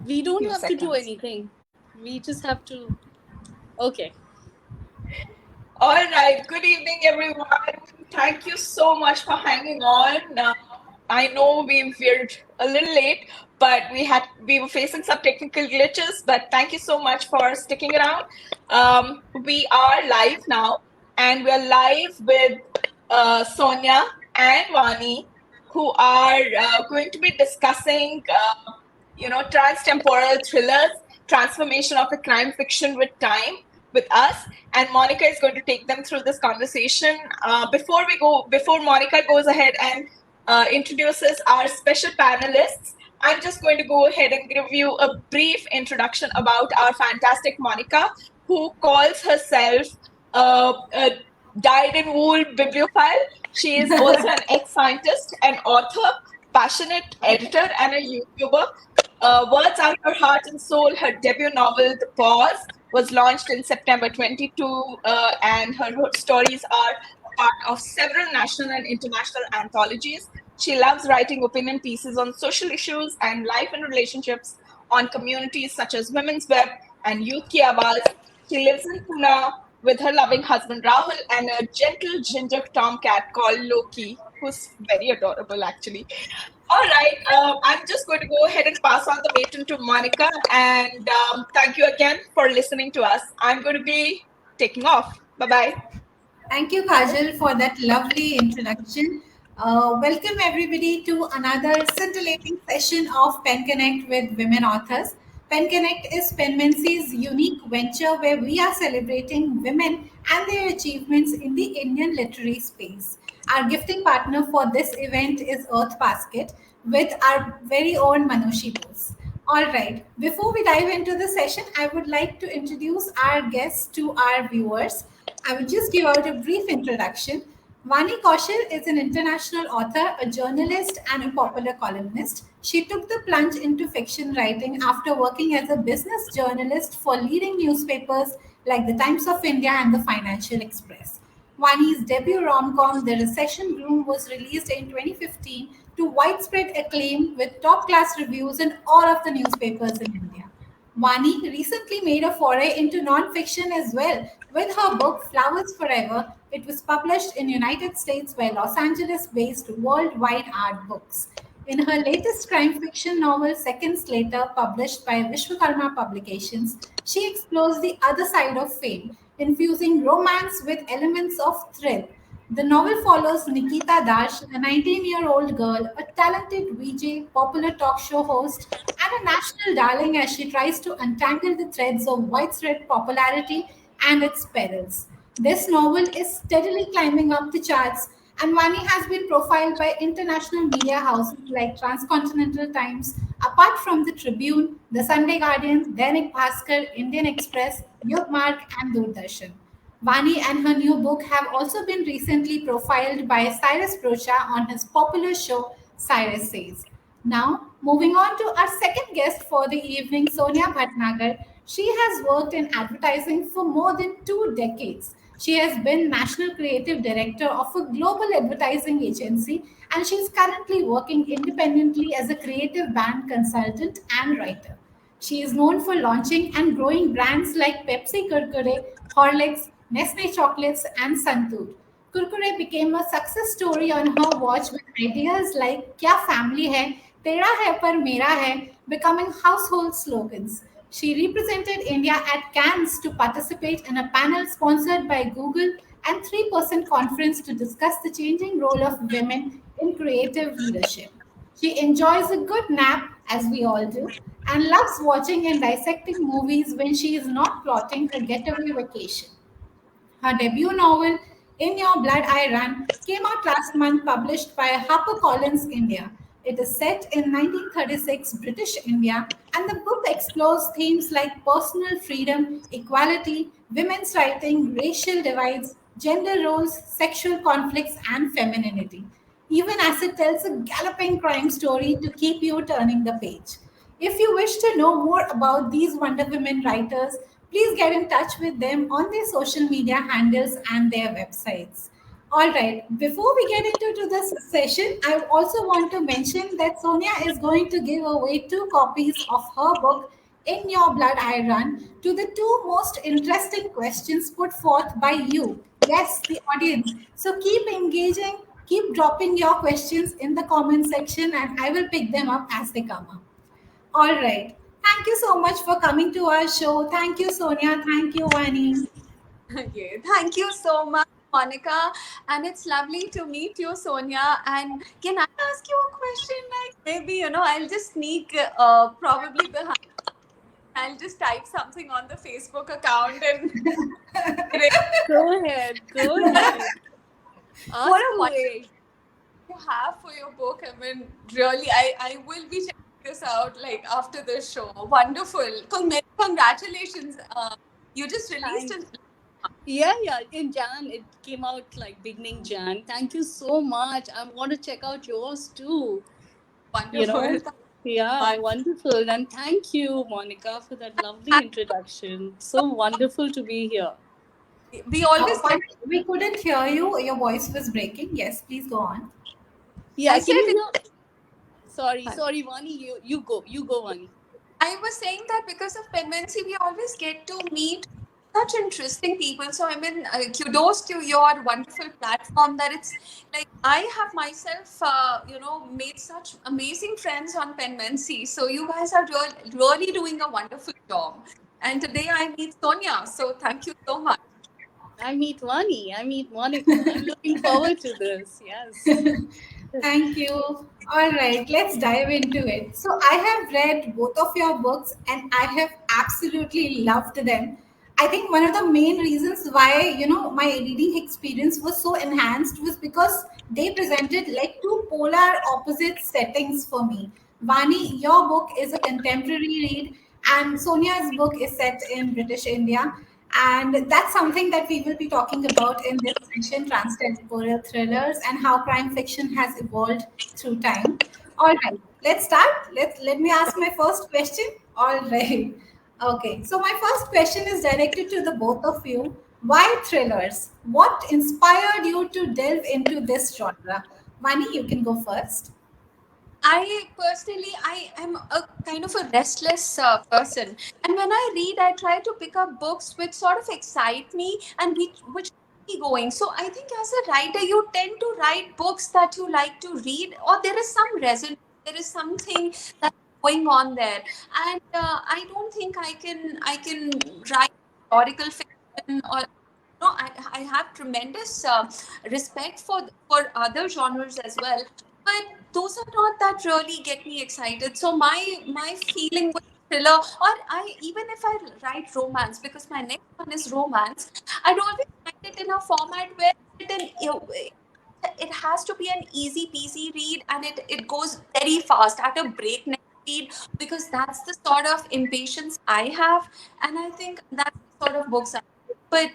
We don't Few have to do seconds. anything. We just have to. Okay. All right. Good evening, everyone. Thank you so much for hanging on. I know we're a little late, but we were facing some technical glitches. But thank you so much for sticking around. We are live now, and we are live with Sonia and Vani, who are going to be discussing, transtemporal thrillers, transformation of the crime fiction with time with us, and Monica is going to take them through this conversation. Before Monica goes ahead and introduces our special panelists, I'm just going to go ahead and give you a brief introduction about our fantastic Monica, who calls herself a dyed-in-wool bibliophile. She is also an ex-scientist, an author, passionate editor, and a YouTuber. Words Out Her Heart and Soul, her debut novel, The Pause, was launched in September 22, and her stories are part of several national and international anthologies. She loves writing opinion pieces on social issues and life and relationships on communities such as Women's Web and 𝗦ci his𝗶𝗵𝘁. She lives in Pune with her loving husband Rahul and a gentle ginger tomcat called Loki, who's very adorable actually. All right, I'm just going to go ahead and pass on the baton to Monica, and thank you again for listening to us. I'm going to be taking off. Bye-bye. Thank you, Kajal, for that lovely introduction. Welcome, everybody, to another scintillating session of Pen Connect with women authors. Pen Connect is Penmancy's unique venture where we are celebrating women and their achievements in the Indian literary space. Our gifting partner for this event is Earth Basket with our very own 𝗦ci his𝗶𝗵𝘁. All right, before we dive into the session, I would like to introduce our guests to our viewers. I will just give out a brief introduction. Vani Kaushal is an international author, a journalist, and a popular columnist. She took the plunge into fiction writing after working as a business journalist for leading newspapers like the Times of India and the Financial Express. Vani's debut rom-com, The Recession Room, was released in 2015 to widespread acclaim with top-class reviews in all of the newspapers in India. Vani recently made a foray into non-fiction as well with her book Flowers Forever. It was published in United States by Los Angeles-based Worldwide Art Books. In her latest crime fiction novel Seconds Later, published by 𝗦ci his𝗶𝗵𝘁 Publications, she explores the other side of fame, infusing romance with elements of thrill. The novel follows Nikita Dash, a 19-year-old girl, a talented VJ, popular talk show host, and a national darling as she tries to untangle the threads of widespread popularity and its perils. This novel is steadily climbing up the charts, and Vani has been profiled by international media houses like Transcontinental Times, apart from the Tribune, the Sunday Guardian, Dainik Bhaskar, Indian Express, Yugmark, and Doordarshan. Vani and her new book have also been recently profiled by Cyrus Brocha on his popular show Cyrus Says. Now, moving on to our second guest for the evening, Sonia Bhatnagar. She has worked in advertising for more than 2 decades. She has been National Creative Director of a global advertising agency, and she is currently working independently as a creative brand consultant and writer. She is known for launching and growing brands like Pepsi Kurkure, Horlicks, Nestle chocolates, and Santur. Kurkure became a success story on her watch with ideas like Kya family hai, Teda hai par mera hai, becoming household slogans. She represented India at Cannes to participate in a panel sponsored by Google and 3% conference to discuss the changing role of women in creative leadership. She enjoys a good nap, as we all do, and loves watching and dissecting movies when she is not plotting her getaway vacation. Her debut novel, In Your Blood I Run, came out last month, published by Harper Collins India. It is set in 1936 British India, and the book explores themes like personal freedom, equality, women's writing, racial divides, gender roles, sexual conflicts, and femininity, even as it tells a galloping crime story to keep you turning the page. If you wish to know more about these Wonder Women writers, please get in touch with them on their social media handles and their websites. All right. Before we get into this session, I also want to mention that Sonia is going to give away 2 copies of her book, In Your Blood I Run, to the 2 most interesting questions put forth by you. Yes, the audience. So keep engaging, keep dropping your questions in the comment section, and I will pick them up as they come up. All right. Thank you so much for coming to our show. Thank you, Sonia. Thank you, Vani. Okay. Thank you so much, Monica. And it's lovely to meet you, Sonia. And can I ask you a question? Like maybe, I'll just sneak probably behind. I'll just type something on the Facebook account and Go ahead. Go ahead. what Ask a wonderful away. you have for your book. I mean, really, I will be checking this out like after this show. Wonderful. Congratulations. You just released Thanks. an Yeah. In Jan, it came out like beginning Jan. Thank you so much. I want to check out yours too. You wonderful. know? Yeah, wonderful. And thank you, Monica, for that lovely introduction. So wonderful to be here. We always But get. we couldn't hear you. Your voice was breaking. Yes, please go on. Yeah, I can said. you hear? Sorry, Vani. You go, Vani. I was saying that because of Penmancy, we always get to meet such interesting people. So, I mean, kudos to your wonderful platform that it's like I have myself, made such amazing friends on Penmancy. So, you guys are really doing a wonderful job. And today I meet Sonia. So, thank you so much. I meet Vani. I meet Monica. I'm looking forward to this. Yes. Thank you. All right, let's dive into it. So, I have read both of your books and I have absolutely loved them. I think one of the main reasons why, my reading experience was so enhanced was because they presented like 2 polar opposite settings for me. Vani, your book is a contemporary read, and Sonia's book is set in British India. And that's something that we will be talking about in this session, Transtemporal Thrillers, and how crime fiction has evolved through time. All right, let's start. Let me ask my first question. All right. Okay, so my first question is directed to the both of you. Why thrillers? What inspired you to delve into this genre? Vani, you can go first. I am a kind of a restless person, and when I read, I try to pick up books which sort of excite me and which keep me going. So I think as a writer, you tend to write books that you like to read, or there is some resonance, there is something that's going on there, and I don't think I can write historical fiction or. No, I have tremendous respect for other genres as well, but those are not that really get me excited. So my feeling with thriller, or I even if I write romance, because my next one is romance, I'd always write it in a format where it has to be an easy peasy read, and it goes very fast at a breakneck speed, because that's the sort of impatience I have, and I think that's the sort of books I read. But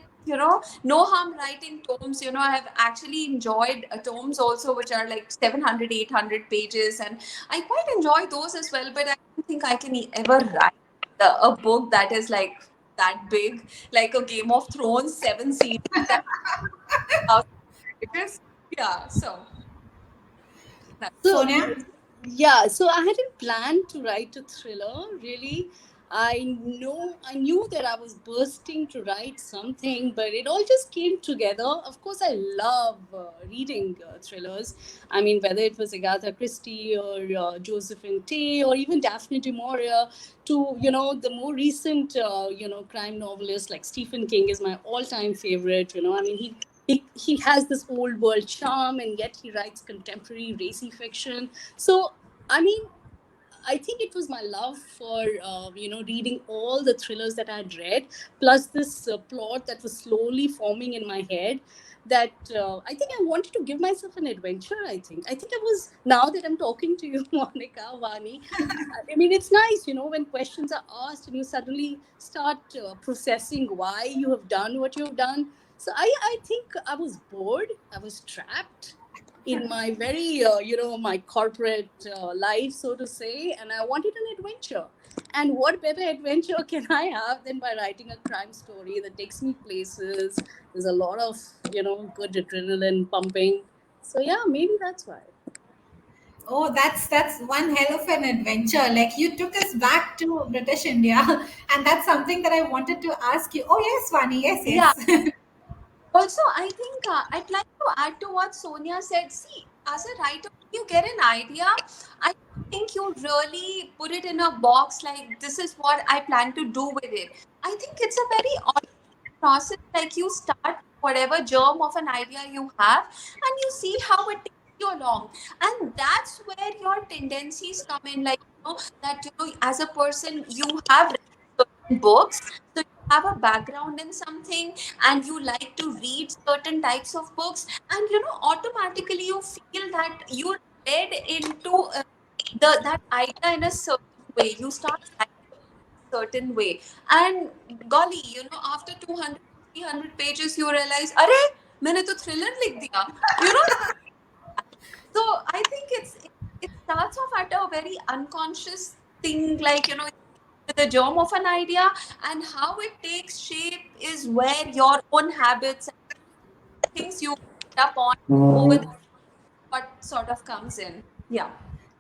no harm writing tomes. I've actually enjoyed tomes also, which are like 700, 800 pages, and I quite enjoy those as well, but I don't think I can ever write a book that is like that big, like a Game of Thrones 7 series that pages. Yeah, so So, Sonia? yeah, so I hadn't planned to write a thriller, really. I knew that I was bursting to write something, but it all just came together. Of course, I love reading thrillers. I mean, whether it was Agatha Christie or Josephine Tey or even Daphne du Maurier, to the more recent crime novelists like Stephen King is my all-time favorite. I mean, he has this old world charm, and yet he writes contemporary racy fiction. So I mean, I think it was my love for reading all the thrillers that I had read, plus this plot that was slowly forming in my head. That I think I wanted to give myself an adventure. I think I was, now that I'm talking to you, Monica, Vani. I mean, it's nice, when questions are asked and you suddenly start processing why you have done what you've done. So I think I was bored. I was trapped in my very my corporate life, so to say, and I wanted an adventure. And what better adventure can I have than by writing a crime story that takes me places? There's a lot of, good adrenaline pumping. So yeah, maybe that's why. Oh, that's one hell of an adventure. Like you took us back to British India, and that's something that I wanted to ask you. Oh yes, Vani, yes, Yeah. yes. Also, I think I'd like to add to what Sonia said. See, as a writer, when you get an idea, I think you really put it in a box like this is what I plan to do with it. I think it's a very process. Like you start whatever germ of an idea you have and you see how it takes you along, and that's where your tendencies come in. Like that as a person you have read certain books, so you have a background in something and you like to read certain types of books, and automatically you feel that you're led into that idea in a certain way. You start certain way, and golly, after 200 300 pages you realize, अरे मैंने तो thriller लिख दिया, you know. So I think it starts off at a very unconscious thing, like the germ of an idea, and how it takes shape is where your own habits and things you pick up on over the what sort of comes in. Yeah.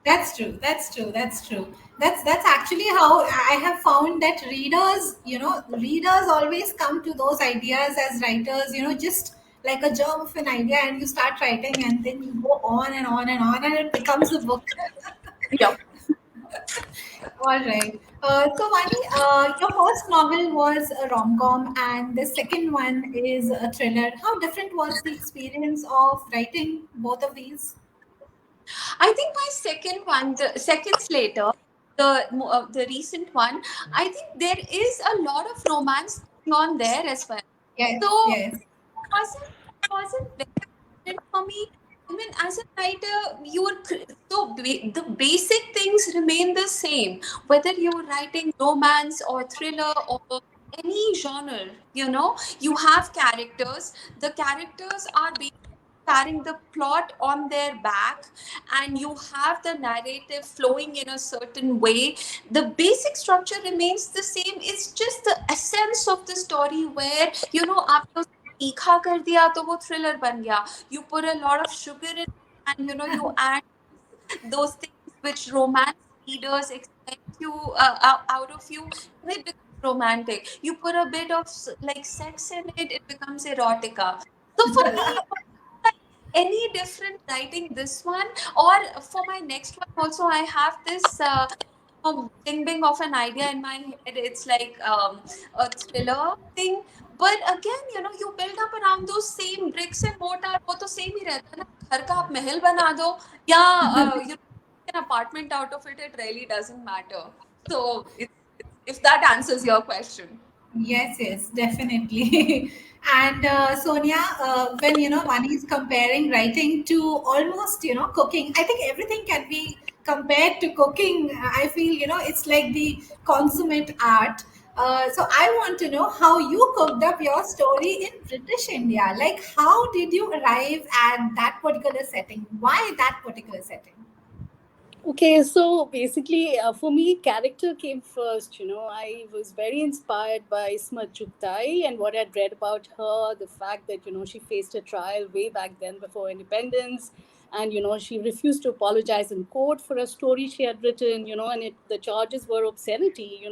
That's true. That's true. That's true. That's actually how I have found that readers always come to those ideas as writers, just like a germ of an idea, and you start writing, and then you go on and on and on, and it becomes a book. Yeah. All right. So, Vani, your first novel was a rom com, and the second one is a thriller. How different was the experience of writing both of these? I think my second one, the seconds later, the recent one, I think there is a lot of romance going on there as well. Yes, So yes. wasn't very different for me. I mean, as a writer, the basic things remain the same. Whether you're writing romance or thriller or any genre, you have characters. The characters are being carrying the plot on their back, and you have the narrative flowing in a certain way. The basic structure remains the same. It's just the essence of the story where आपने उसे तीखा कर दिया तो वो thriller बन गया. You put a lot of sugar in, and you add those things which romance readers expect you out of you, and it becomes romantic. You put a bit of like sex in it, it becomes erotica. So for me, like any different writing this one, or for my next one also, I have this bing bing of an idea in my head. It's like a thriller thing, but again, you build up around those same bricks and mortar. वो तो same ही रहता है ना. घर का आप महल बना दो या an apartment out of it. It really doesn't matter. So if that answers your question. Yes, yes, definitely. And Sonia, when one is comparing writing to almost cooking, I think everything can be compared to cooking. I feel it's like the consummate art. So I want to know how you cooked up your story in British India. Like, how did you arrive at that particular setting? Why that particular setting? Okay, so basically, for me, character came first. I was very inspired by 𝗦ci and what I'd read about her, the fact that, she faced a trial way back then before independence. And, she refused to apologize in court for a story she had written, and the charges were obscenity,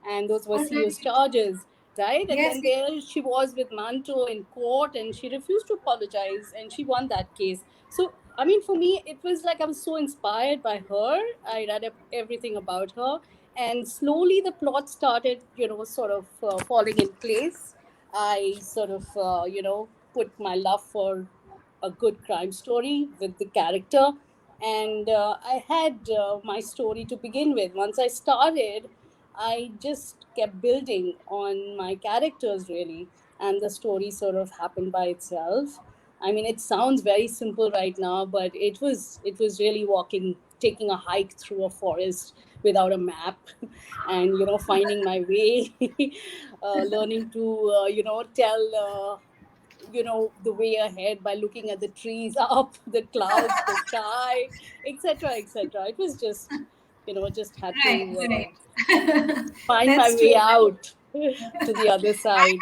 and those were All serious right. charges, right? And Yes. then there she was with Manto in court and she refused to apologize and she won that case. So I mean, for me, it was like I was so inspired by her. I read up everything about her, and slowly the plot started, sort of falling in place. I sort of, put my love for a good crime story with the character, and I had my story to begin with. Once I started, I just kept building on my characters really, and the story sort of happened by itself. I mean, it sounds very simple right now, but it was really taking a hike through a forest without a map, and finding my way, learning to tell the way ahead by looking at the trees up, the clouds, the sky, etc., etc. It was just just had Right, to right. find my That's way true. out to the other side.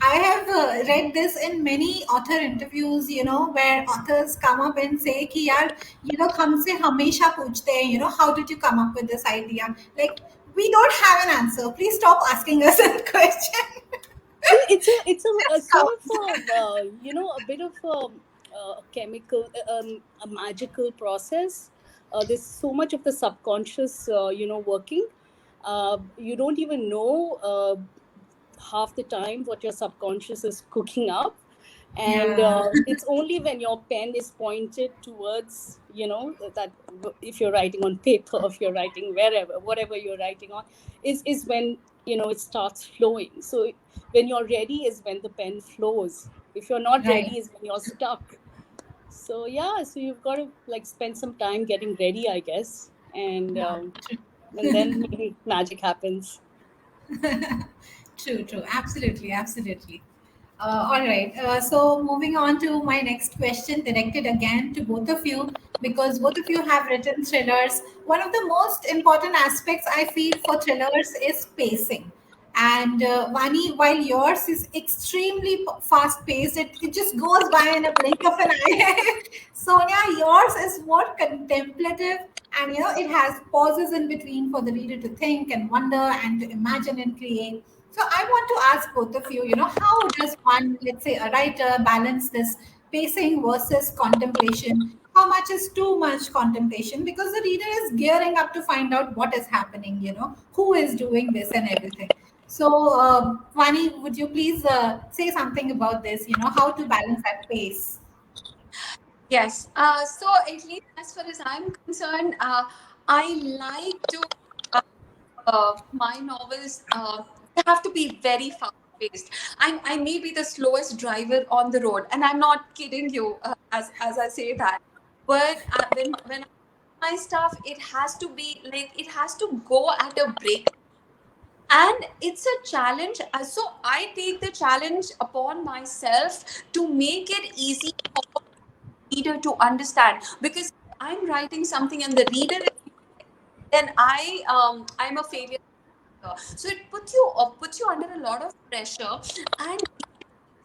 I have read this in many author interviews, where authors come up and say, कि यार, हमसे हमेशा पूछते हैं, how did you come up with this idea? Like, we don't have an answer. Please stop asking us that question. It's a Just sort come. of a bit of a chemical, a magical process. There's so much of the subconscious, working. You don't even know half the time what your subconscious is cooking up, and Yeah, it's only when your pen is pointed towards, that if you're writing on paper, if you're writing wherever, whatever you're writing on, is when it starts flowing. So when you're ready is when the pen flows. If you're not right. ready is when you're stuck. So yeah, so you've got to like spend some time getting ready, I guess, Yeah, and then maybe magic happens. true, true. Absolutely, absolutely. All right. So moving on to my next question, directed again to both of you, because both of you have written thrillers. One of the most important aspects I feel for thrillers is pacing. And Vani, while yours is extremely fast paced, it just goes by in a blink of an eye. Sonia, yours is more contemplative, and it has pauses in between for the reader to think and wonder and to imagine and create. So I want to ask both of you, how does one, let's say a writer, balance this pacing versus contemplation? How much is too much contemplation? Because the reader is gearing up to find out what is happening, who is doing this and everything. So, Vani, would you please say something about this, how to balance that pace? Yes. So at least as far as I'm concerned, I like to my novels. They have to be very fast paced. I may be the slowest driver on the road, and I'm not kidding you as I say that. But when I my stuff, it has to be like it has to go at a break, and it's a challenge. So I take the challenge upon myself to make it easy for reader to understand, because I'm writing something and the reader is, then I'm a failure. So it puts you under a lot of pressure, and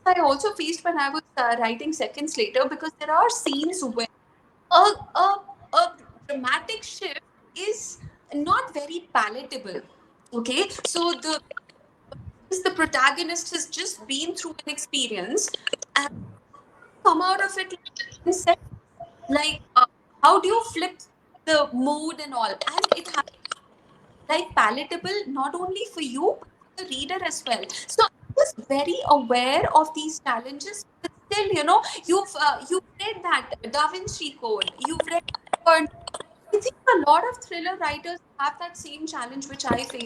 I also faced when I was writing seconds later, because there are scenes where a, a, a dramatic shift is not very palatable. Okay, so the protagonist has just been through an experience and come out of it in seconds. Like, how do you flip the mood and all? And it has like palatable not only for you but for the reader as well. So I was very aware of these challenges, but still, you've read that Da Vinci Code, you've read. I think a lot of thriller writers have that same challenge which I face.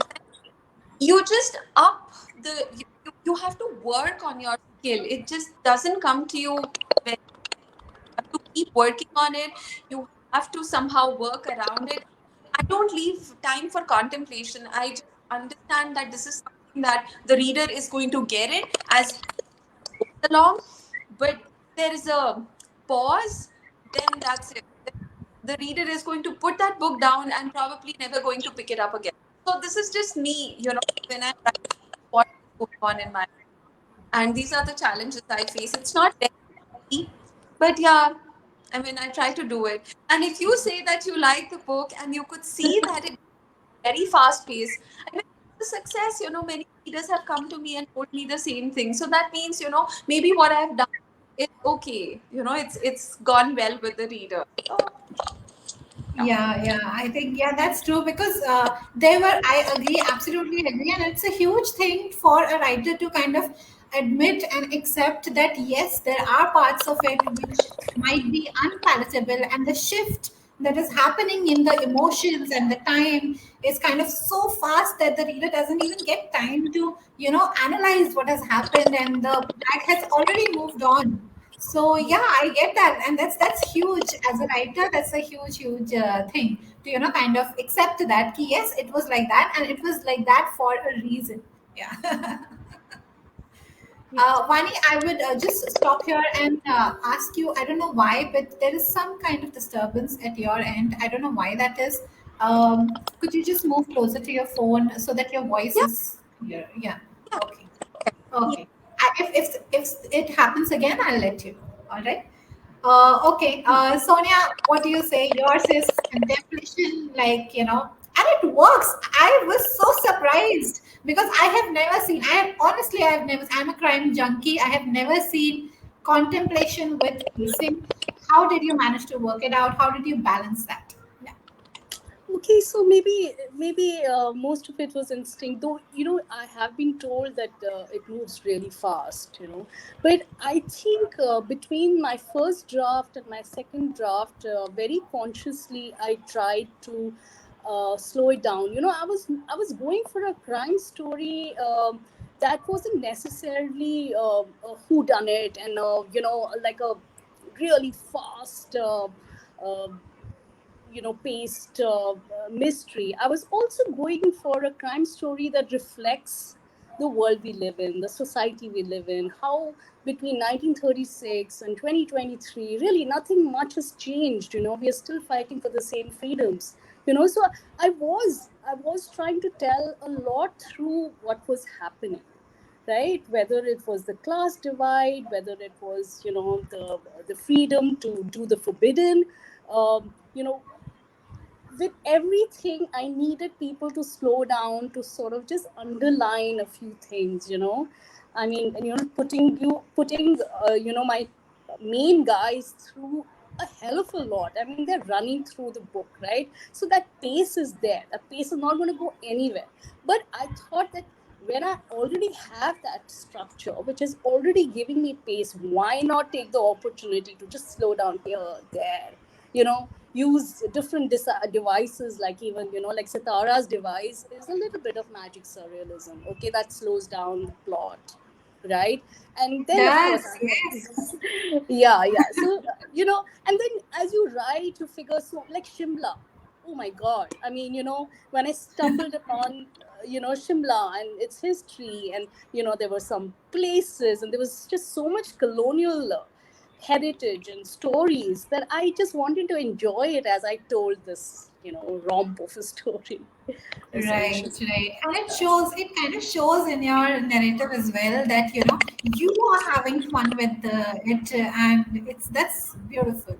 You just up you have to work on your skill. It just doesn't come to you very, you have to keep working on it. You have to somehow work around it. I don't leave time for contemplation. I just understand that this is something that the reader is going to get it as he goes along. But there is a pause, then that's it. The reader is going to put that book down and probably never going to pick it up again. So this is just me, when I'm writing what's going on in my, and these are the challenges I face. It's not very easy, but yeah, I mean, I try to do it. And if you say that you like the book and you could see that it's very fast paced, I mean, it's a success. Many readers have come to me and told me the same thing. So that means, maybe what I've done is okay. It's gone well with the reader. So, yeah. Yeah, I think, yeah, that's true, because they were, I agree, absolutely agree. And it's a huge thing for a writer to kind of admit and accept that, yes, there are parts of it which might be unpalatable, and the shift that is happening in the emotions and the time is kind of so fast that the reader doesn't even get time to, analyze what has happened, and the bag has already moved on. So yeah, I get that, and that's huge as a writer. That's a huge thing to kind of accept that. Ki, yes, it was like that, and it was like that for a reason. Yeah. Vani, I would just stop here and ask you. I don't know why, but there is some kind of disturbance at your end. I don't know why that is. Could you just move closer to your phone so that your voice Yeah, is clear? Yeah. yeah, Okay. yeah. Okay. If it happens again, I'll let you know. All right. Okay. Sonia, what do you say? Yours is contemplation, and it works. I was so surprised because I have never seen. I have never. I'm a crime junkie. I have never seen contemplation with pacing. How did you manage to work it out? How did you balance that? Yeah. Okay, so maybe most of it was instinct. Though I have been told that it moves really fast. But I think between my first draft and my second draft, very consciously I tried to slow it down. I was going for a crime story. That wasn't necessarily a who done it, and like a really fast uh, paced mystery. I was also going for a crime story that reflects the world we live in, the society we live in, how between 1936 and 2023, really nothing much has changed. We are still fighting for the same freedoms. So I was trying to tell a lot through what was happening, right? Whether it was the class divide, whether it was the freedom to do the forbidden, um, you know with everything, I needed people to slow down, to sort of just underline a few things. I mean, and putting my main guys through a hell of a lot. I mean, they're running through the book, right? So that pace is there. That pace is not going to go anywhere. But I thought that when I already have that structure, which is already giving me pace, why not take the opportunity to just slow down here, there, use different devices, like even like Sitara's device is a little bit of magic surrealism. Okay, that slows down the plot, right? And then of course Does, I yes. yeah. So and then as you write, you figure, so like Shimla. Oh my God! I mean, when I stumbled upon Shimla and its history, and there were some places, and there was just so much colonial heritage and stories that I just wanted to enjoy it as I told this, romp of a story, Right, essentially. right. And it kind of shows in your narrative as well that, you are having fun with it, and that's beautiful.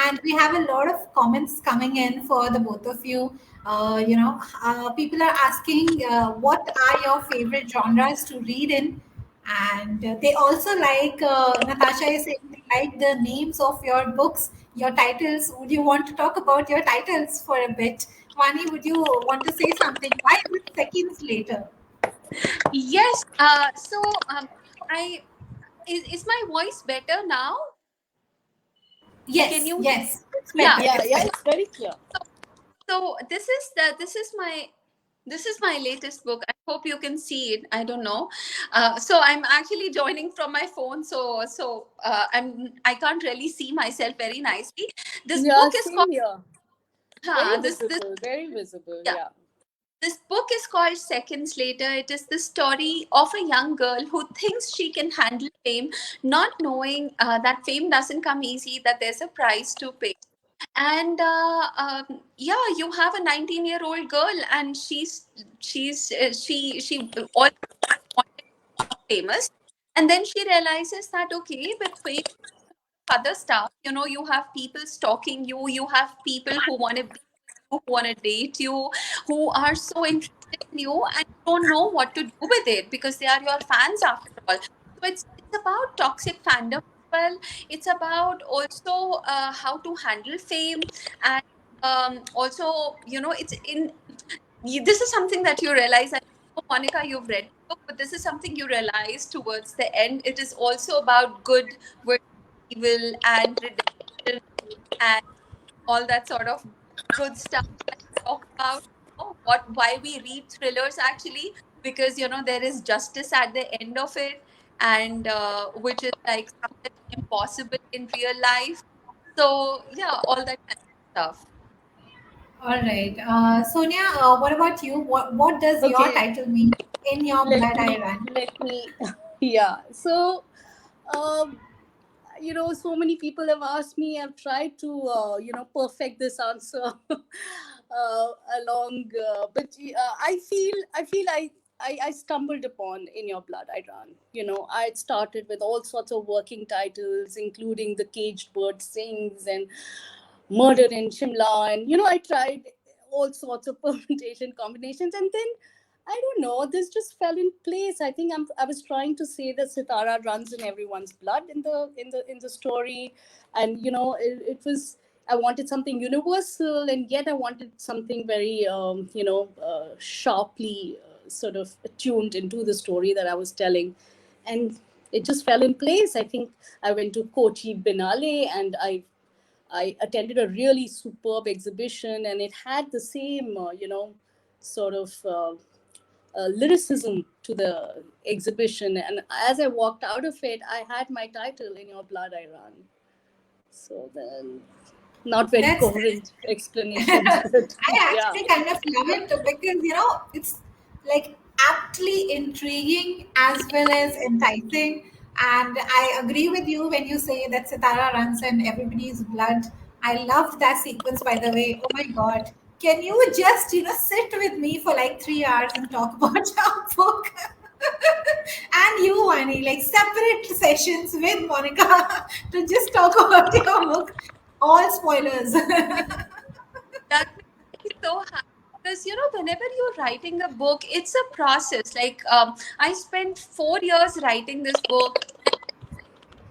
And we have a lot of comments coming in for the both of you. People are asking, what are your favorite genres to read in? And they also like, Natasha is saying they like the names of your books, your titles. Would you want to talk about your titles for a bit? Vani, would you want to say something? Why is it seconds later? Yes. I is my voice better now? Can Yes, you? yes, it's Yeah. better. Yeah, It's yeah, better. it's very clear. So this is my latest book. I hope you can see it. I don't know. So I'm actually joining from my phone. I can't really see myself very nicely. This Yeah, book is same called. here. Very visible, very visible. Yeah. Yeah. This book is called Seconds Later. It is the story of a young girl who thinks she can handle fame, not knowing that fame doesn't come easy, that there's a price to pay. And yeah, you have a 19-year-old girl, and she always wanted to be famous, and then she realizes that okay, with fame, other stuff, you have people stalking you, you have people who want to be you, who want to date you, who are so interested in you, and you don't know what to do with it because they are your fans after all. So it's about toxic fandom as well. It's about also how to handle fame, and also it's in this is something that you realize. And Monica, you've read the book, but this is something you realize towards the end. It is also about good versus evil and redemption and all that sort of good stuff that we talk about. Why we read thrillers actually, because there is justice at the end of it, and which is like something impossible in real life. So yeah, all that kind of stuff. All right. Sonia, what about you? What does your Okay, title mean? In your let blood, I me, run. let me, yeah. So, um, so many people have asked me. I've tried to, perfect this answer. along. But I stumbled upon In Your Blood I Run. I had started with all sorts of working titles, including The Caged Bird Sings and Murder in Shimla, and I tried all sorts of permutation combinations, and then I don't know, this just fell in place. I think I was trying to say that Sitara runs in everyone's blood in the story, and it was. I wanted something universal, and yet I wanted something very sharply sort of attuned into the story that I was telling, and it just fell in place. I think I went to Kochi Biennale, and I attended a really superb exhibition, and it had the same, sort of lyricism to the exhibition. And as I walked out of it, I had my title, In Your Blood I Run. So then, not very That's coherent explanation. But I yeah. actually kind of love it because it's like aptly intriguing as well as enticing. And I agree with you when you say that Sitara runs in everybody's blood. I loved that sequence, by the way. Oh my God. Can you just, sit with me for like 3 hours and talk about your book? And you, Vani, like separate sessions with Monica to just talk about your book. All spoilers. That makes me so happy because whenever you're writing a book, it's a process. Like I spent 4 years writing this book.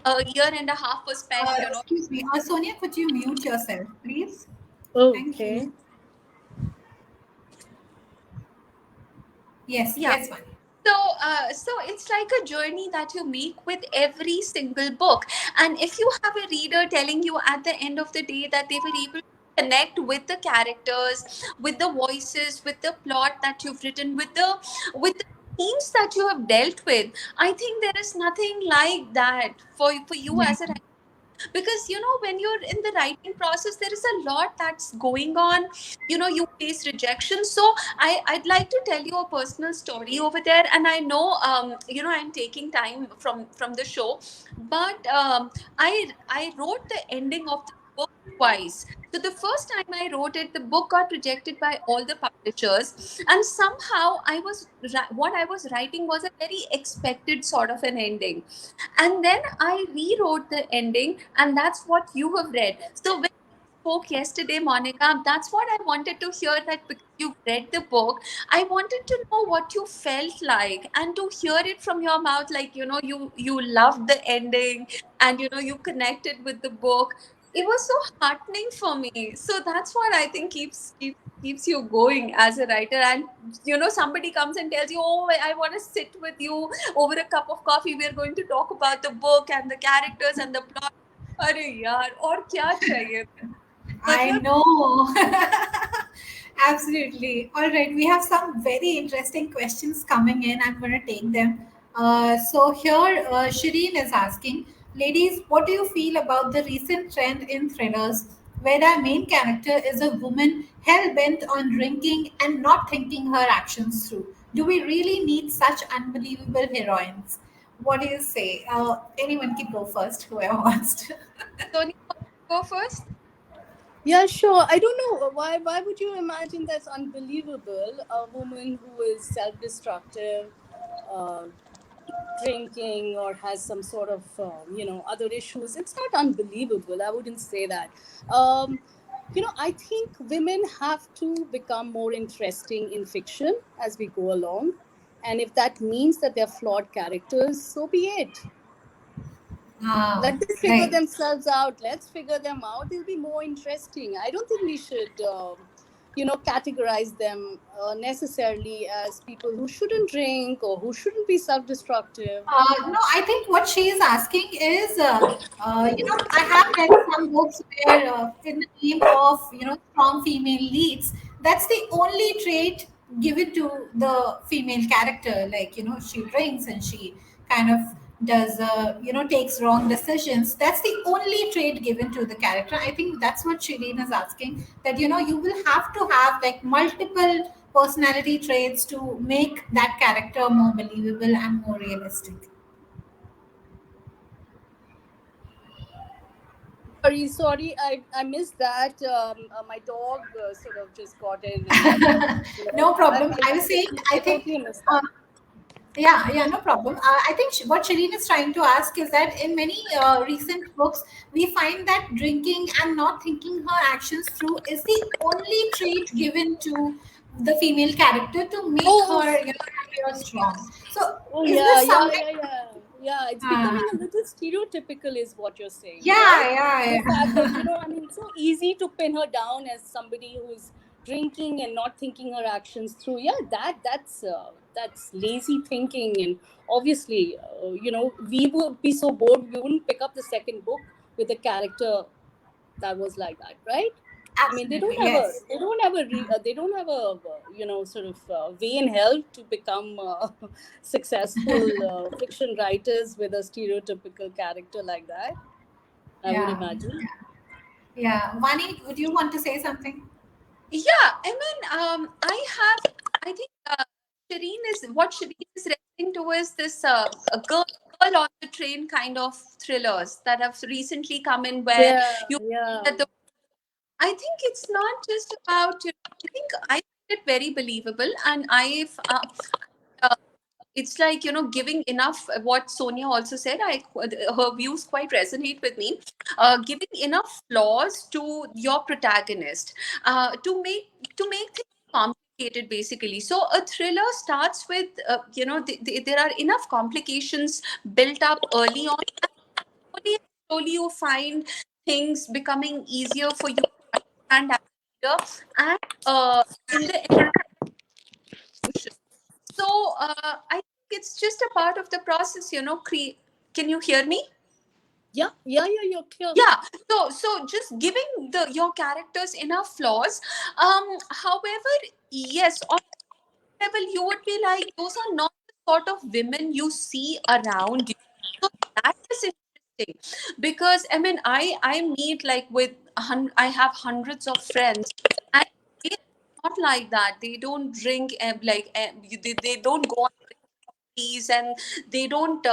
A year and a half was spent, Excuse me. Sonia, could you mute yourself, please? Thank Okay. you. Yes, Yeah. yes, Vani. So it's like a journey that you make with every single book. And if you have a reader telling you at the end of the day that they were able to connect with the characters, with the voices, with the plot that you've written, with the themes that you have dealt with, I think there is nothing like that for you Yeah. as a writer, because when you're in the writing process there is a lot that's going on. You face rejection. So I'd like to tell you a personal story over there, and I know I'm taking time from the show, but I wrote the ending of the book twice. So the first time I wrote it, the book got rejected by all the publishers, and somehow what I was writing was a very expected sort of an ending, and then I rewrote the ending, and that's what you have read. So when we spoke yesterday, Monica, that's what I wanted to hear, that because you've read the book, I wanted to know what you felt like, and to hear it from your mouth, like you loved the ending, and you connected with the book. It was so heartening for me. So that's what I think keeps you going as a writer. And somebody comes and tells you, oh, I want to sit with you over a cup of coffee, we're going to talk about the book and the characters and the plot. अरे यार और क्या चाहिए I मतलब know. Absolutely. All right. We have some very interesting questions coming in. I'm going to take them. So here, Shireen is asking, ladies, what do you feel about the recent trend in thrillers where the main character is a woman hell bent on drinking and not thinking her actions through? Do we really need such unbelievable heroines? What do you say? Anyone can go first, whoever wants to. Sonia, go first. Yeah, sure. I don't know why would you imagine that's unbelievable? A woman who is self-destructive, uh, drinking, or has some sort of other issues. It's not unbelievable. I wouldn't say that. I think women have to become more interesting in fiction as we go along, and if that means that they're flawed characters, so be it. Ah, Let them figure right. themselves out. Let's figure them out. It'll be more interesting. I don't think we should categorize them necessarily as people who shouldn't drink or who shouldn't be self-destructive. No, I think what she is asking is, I have read some books where, in the name of, strong female leads, that's the only trait given to the female character. Like, she drinks and she kind of does, takes wrong decisions. That's the only trait given to the character. I think that's what Shireen is asking, that, you will have to have like multiple personality traits to make that character more believable and more realistic. Sorry, I missed that. My dog sort of just got in, and No problem. I was saying, I I think, totally missed uh, that. yeah, no problem. I think what Shireen is trying to ask is that in many recent books, we find that drinking and not thinking her actions through is the only trait given to the female character to make Oh, her, appear strong. So, oh is yeah, this yeah, something? yeah, yeah. Yeah, it's Uh, becoming a little stereotypical, is what you're saying, right? yeah, The fact that, yeah. I mean, it's so easy to pin her down as somebody who's drinking and not thinking her actions through. Yeah, that's lazy thinking, and obviously, we would be so bored we wouldn't pick up the second book with a character that was like that, right? I mean, Absolutely, yes. they don't have a, sort of way in hell to become successful fiction writers with a stereotypical character like that. I would Yeah, imagine. yeah. Vani, would you want to say something? Yeah, I mean, I think what Shireen is referring to is this a girl on the train kind of thrillers that have recently come in, where Yeah, you yeah. that the I think it's not just about, I think I find it very believable, and uh, it's like, giving enough, what Sonia also said, her views quite resonate with me. Giving enough flaws to your protagonist, to make things complicated, basically. So a thriller starts with, there are enough complications built up early on. Slowly and slowly you find things becoming easier for you to understand as a reader, and in the end, solution. So I think it's just a part of the process, can you hear me? Yeah, yeah, yeah, you're clear. Yeah. So just giving your characters enough flaws. However, yes, on level you would be like, those are not the sort of women you see around you. So that is interesting, because I mean, I meet like I have hundreds of friends, and they are not like that. They don't drink, they don't go on parties, and they don't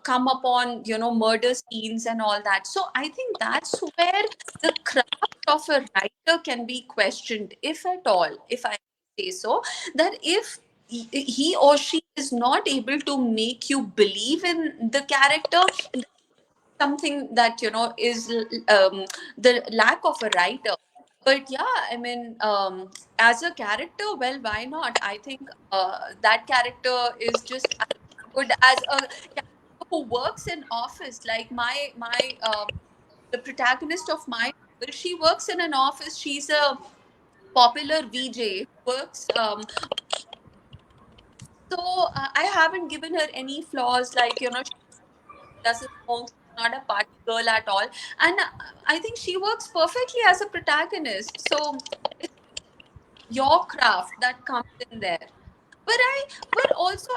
come upon, murder scenes and all that. So I think that's where the craft of a writer can be questioned, if at all, if I say so. That if he or she is not able to make you believe in the character, something that, is the lack of a writer. But yeah, I mean, as a character, well, why not? I think that character is just as good as a character who works in office, like my the protagonist of my novel. She works in an office. She's a popular VJ who works, so I haven't given her any flaws, like, she doesn't smoke, she's not a party girl at all. And I think she works perfectly as a protagonist. So it's your craft that comes in there. But also,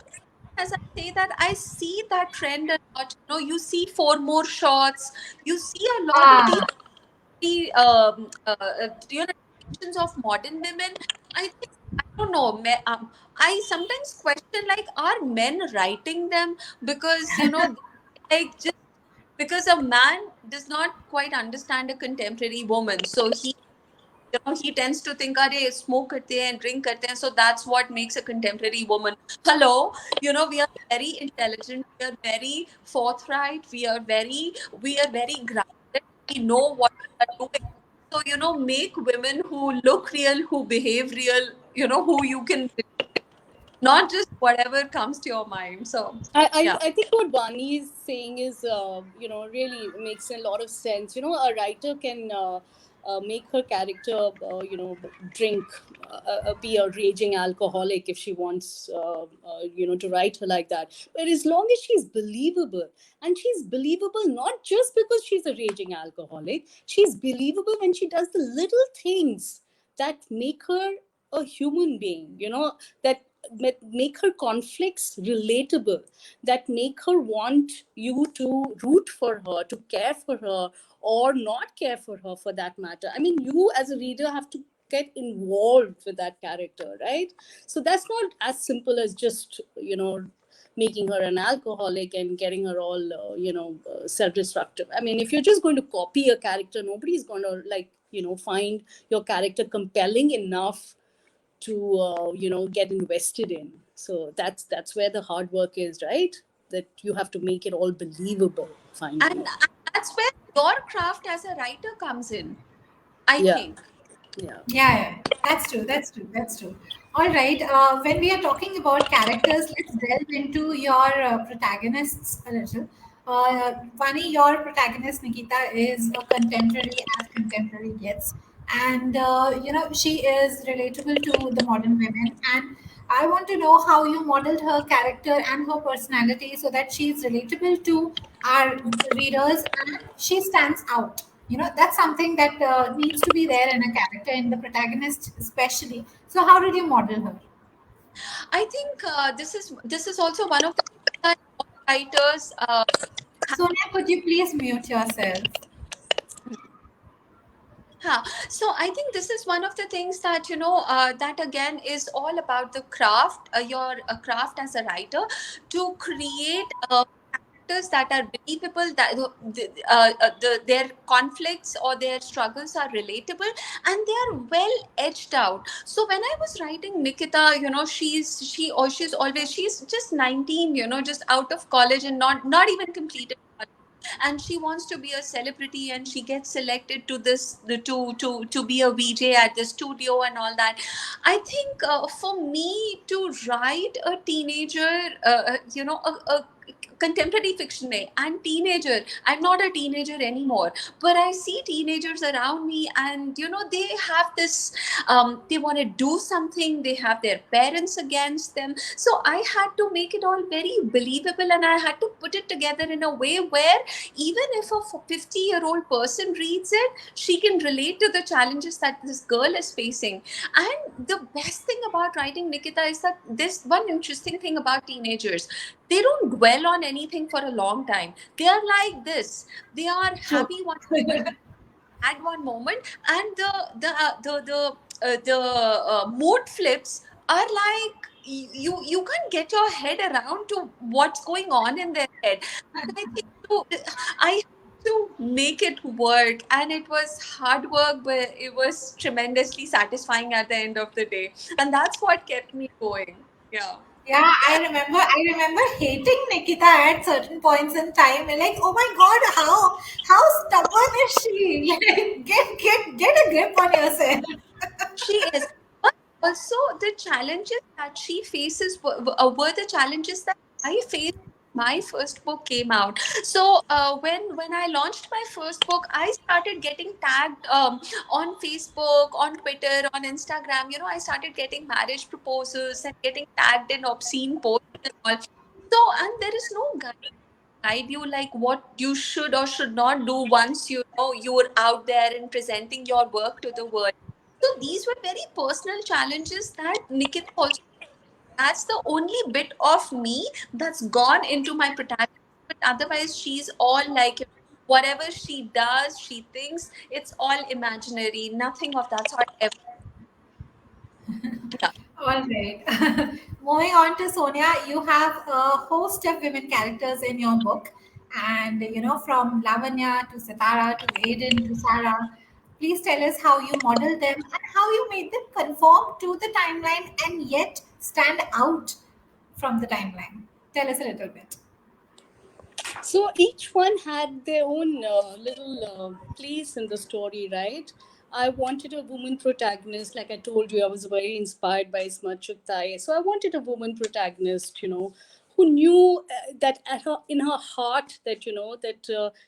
as I say that, I see that trend a lot. You see four more shots. You see a lot of these Ah, depictions of modern women. I think, I don't know. I sometimes question, like, are men writing them? Because, like, just because a man does not quite understand a contemporary woman, so he tends to think, "Arey, smoke karte hain, drink karte hain, so that's what makes a contemporary woman." Hello, we are very intelligent, we are very forthright, we are very grounded, we know what we are doing. So, make women who look real, who behave real, who you can, not just whatever comes to your mind. So yeah. I think what Vani is saying is, really makes a lot of sense. A writer can make her character, drink, be a raging alcoholic if she wants, to write her like that. But as long as she's believable, and she's believable not just because she's a raging alcoholic, she's believable when she does the little things that make her a human being, that make her conflicts relatable, that make her want you to root for her, to care for her, or not care for her, for that matter. I mean, you as a reader have to get involved with that character, right? So that's not as simple as just, making her an alcoholic and getting her all, self-destructive. I mean, if you're just going to copy a character, nobody's going to find your character compelling enough to, get invested in. So that's where the hard work is, right? That you have to make it all believable finally. And that's where your craft as a writer comes in, I think. Yeah, that's true. All right. When we are talking about characters, let's delve into your protagonists a little. Vani, your protagonist Nikita is a contemporary as contemporary gets, and she is relatable to the modern women. And I want to know how you modeled her character and her personality so that she's relatable to our readers and she stands out. That's something that needs to be there in a character, in the protagonist especially. So how did you model her? I think this is also one of the things that writers Sonia, could you please mute yourself? So I think this is one of the things that that again is all about the craft, your craft as a writer, to create characters that are believable, that their conflicts or their struggles are relatable, and they are well edged out. So when I was writing Nikita, she's just 19, just out of college and not even completed, and she wants to be a celebrity, and she gets selected to to be a VJ at the studio and all that. I think for me to write a teenager, a contemporary fiction and teenager, I'm not a teenager anymore, but I see teenagers around me, and they have this they want to do something, they have their parents against them. So I had to make it all very believable, and I had to put it together in a way where even if a 50-year-old person reads it, she can relate to the challenges that this girl is facing. And the best thing about writing Nikita is that this one interesting thing about teenagers, they don't dwell on anything for a long time. They are like this. They are happy one moment, at one moment, and the mood flips are like you can't get your head around to what's going on in their head. And I think I had to make it work, and it was hard work, but it was tremendously satisfying at the end of the day, and that's what kept me going. Yeah. Yeah, I remember hating Nikita at certain points in time. And like, oh my god, how stubborn is she? Like, get a grip on yourself. She is. But also, the challenges that she faces were the challenges that I faced. My first book came out. So when I launched my first book, I started getting tagged on Facebook, on Twitter, on Instagram. I started getting marriage proposals and getting tagged in obscene posts and all. So, and there is no guide you like what you should or should not do once you're out there and presenting your work to the world. So these were very personal challenges that Nikita also. That's the only bit of me that's gone into my protagonist. But otherwise, she's all like whatever she does, she thinks it's all imaginary. Nothing of that sort ever. Yeah. All right. Moving on to Sonia, you have a host of women characters in your book, and from Lavanya to Sitara to Aiden to Sarah. Please tell us how you modeled them and how you made them conform to the timeline and yet stand out from the timeline. Tell us a little bit. So each one had their own little place in the story, right? I wanted a woman protagonist. Like I told you, I was very inspired by 𝗦ci sais. So I wanted a woman protagonist, who knew that in her heart that,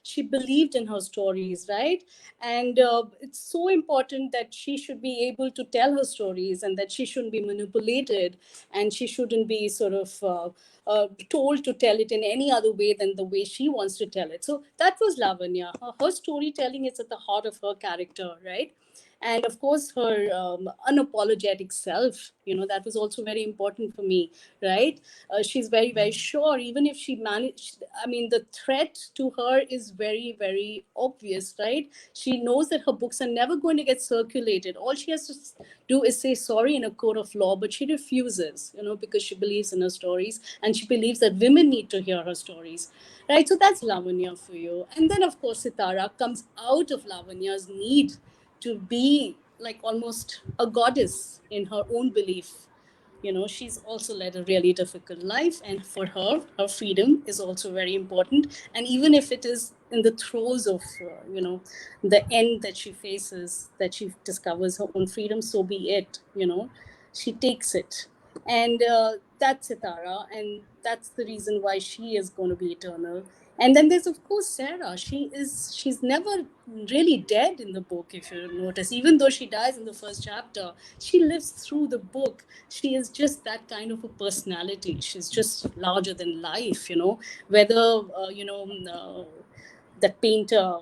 she believed in her stories, right? And it's so important that she should be able to tell her stories and that she shouldn't be manipulated and she shouldn't be sort of told to tell it in any other way than the way she wants to tell it. So that was Lavanya. Her storytelling is at the heart of her character, right? and of course her unapologetic self. That was also very important for me, right? She's very, very sure, even if she managed. I mean, the threat to her is very, very obvious, right? She knows that her books are never going to get circulated. All she has to do is say sorry in a court of law, but she refuses, because she believes in her stories, and she believes that women need to hear her stories, right? So that's Lavanya for you. And then, of course, Sitara comes out of Lavanya's need to be like almost a goddess in her own belief. She's also led a really difficult life, and for her freedom is also very important. And even if it is in the throes of the end that she faces, that she discovers her own freedom, so be it. She takes it. And that's Sitara, and that's the reason why she is going to be eternal. And then there's of course Sarah. She's never really dead in the book, if you notice. Even though she dies in the first chapter, she lives through the book. She is just that kind of a personality. She's just larger than life. Whether that painter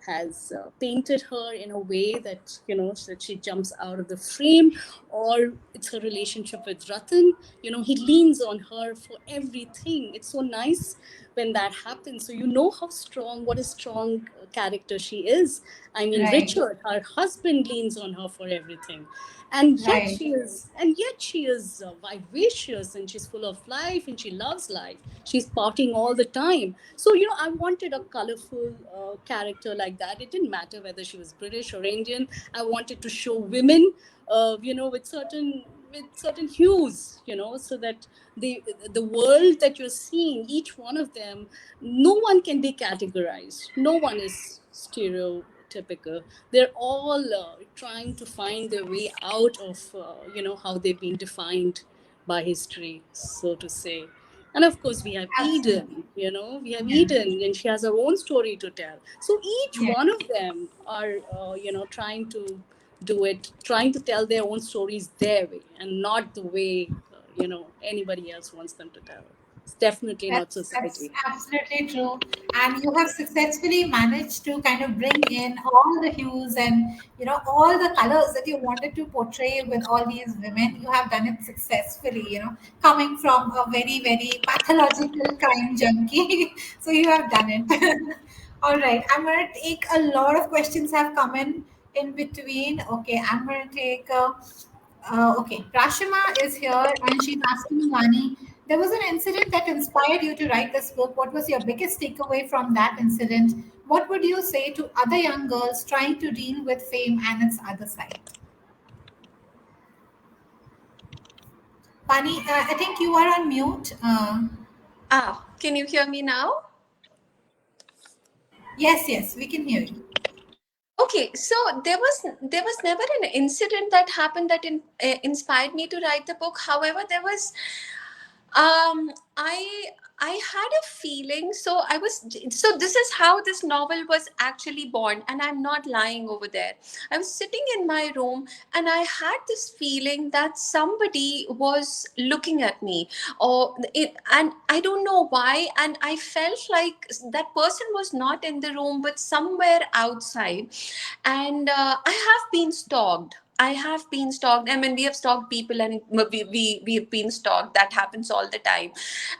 has painted her in a way that that she jumps out of the frame, or it's her relationship with Ratan. He leans on her for everything. It's so nice when that happens. So how strong, what a strong character she is. I mean, Right. Richard, her husband, leans on her for everything, and yet Right. she is vivacious, and she's full of life, and she loves life. She's partying all the time. So I wanted a colorful character like that. It didn't matter whether she was British or Indian. I wanted to show women with certain hues, so that the world that you're seeing, each one of them, no one can be categorized. No one is stereotypical. They're all trying to find their way out of how they've been defined by history, so to say. And of course, we have Absolutely. Eden. We have Yeah. Eden, and she has her own story to tell. So each Yeah. one of them are trying to do it, trying to tell their own stories their way, and not the way anybody else wants them to tell. It's definitely not That's society. absolutely true. And you have successfully managed to kind of bring in all the hues and all the colors that you wanted to portray with all these women. You have done it successfully, coming from a very, very pathological crime junkie. So you have done it. All right. I'm gonna take a lot of questions have come in between. Okay, I'm gonna take okay, Rashima is here and she's asking Vani, there was an incident that inspired you to write this book. What was your biggest takeaway from that incident? What would you say to other young girls trying to deal with fame and its other side? Vani, I think you are on mute. Can you hear me now? Yes, yes, we can hear you. Okay, so there was never an incident that happened that inspired me to write the book. However, there was um I I had a feeling. So this is how this novel was actually born, and I'm not lying over there. I was sitting in my room, and I had this feeling that somebody was looking at me, and I don't know why, and I felt like that person was not in the room but somewhere outside. And I have been stalked. I have been stalked. I mean, we have stalked people, and we've been stalked. That happens all the time.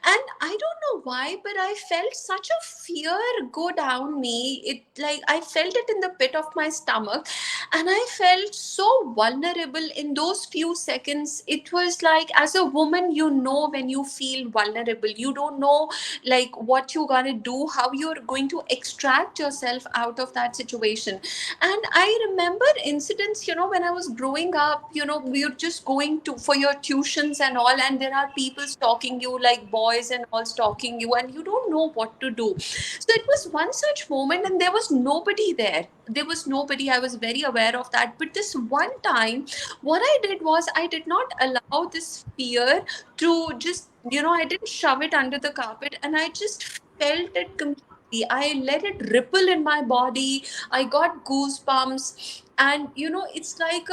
And I don't know why, but I felt such a fear go down me. It, like, I felt it in the pit of my stomach, and I felt so vulnerable in those few seconds. It was like, as a woman, when you feel vulnerable, you don't know like what you're gonna do, how you're going to extract yourself out of that situation. And I remember incidents, when I was growing up, we were just going to for your tuitions and all, and there are people stalking you, like boys and all stalking you, and you don't know what to do. So it was one such moment, and there was nobody there. There was nobody. I was very aware of that. But this one time, what I did was, I did not allow this fear to just, I didn't shove it under the carpet, and I just felt it completely. I let it ripple in my body. I got goosebumps, and it's like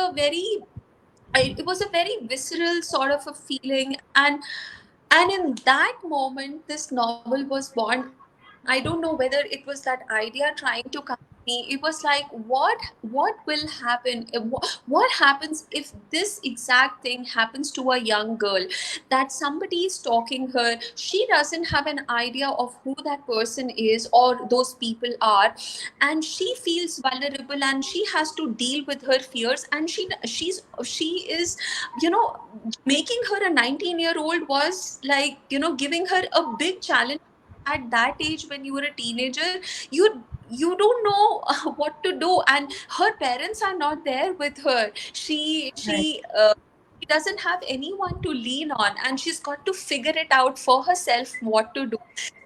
it was a very visceral sort of a feeling. And in that moment, this novel was born. I don't know whether it was that idea trying to come me. It was like, what will happen? What happens if this exact thing happens to a young girl, that somebody is stalking her? She doesn't have an idea of who that person is or those people are, and she feels vulnerable and she has to deal with her fears. And she is, you know, making her a 19-year-old was like, you know, giving her a big challenge. At that age, when you were a teenager, you don't know what to do, and her parents are not there with her. Right. She doesn't have anyone to lean on, and she's got to figure it out for herself what to do.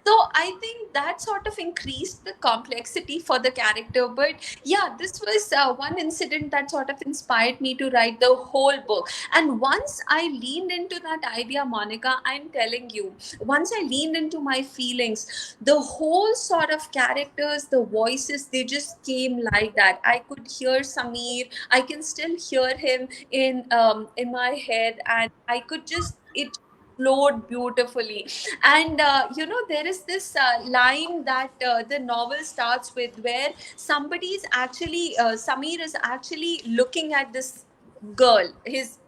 So I think that sort of increased the complexity for the character. But yeah, this was one incident that sort of inspired me to write the whole book. And once I leaned into that idea, Monica, I'm telling you, once I leaned into my feelings, the whole sort of characters, the voices, they just came like that. I could hear Sameer. I can still hear him in my head, and I could just it flowed beautifully. And you know, there is this line that the novel starts with, where somebody is actually Sameer is actually looking at this girl, his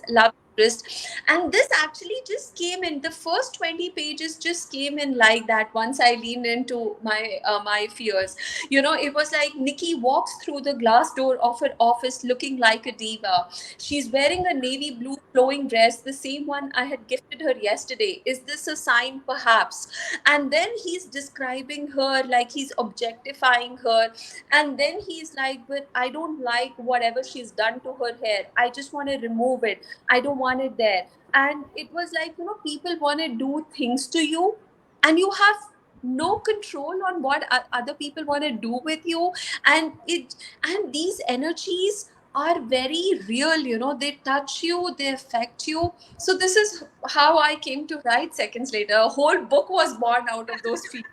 love interest. And this actually just came in, the first 20 pages just came in like that. Once I leaned into my fears, you know, it was like Nikki walks through the glass door of her office looking like a diva. She's wearing a navy blue flowing dress, the same one I had gifted her yesterday. Is this a sign, perhaps? And then he's describing her like he's objectifying her. And then he's like, but I don't like whatever she's done to her hair. I just want to remove it. I don't want it there. And it was like, you know, people want to do things to you, and you have no control on what other people want to do with you. And these energies are very real, you know, they touch you, they affect you. So this is how I came to write Seconds Later. A whole book was born out of those feelings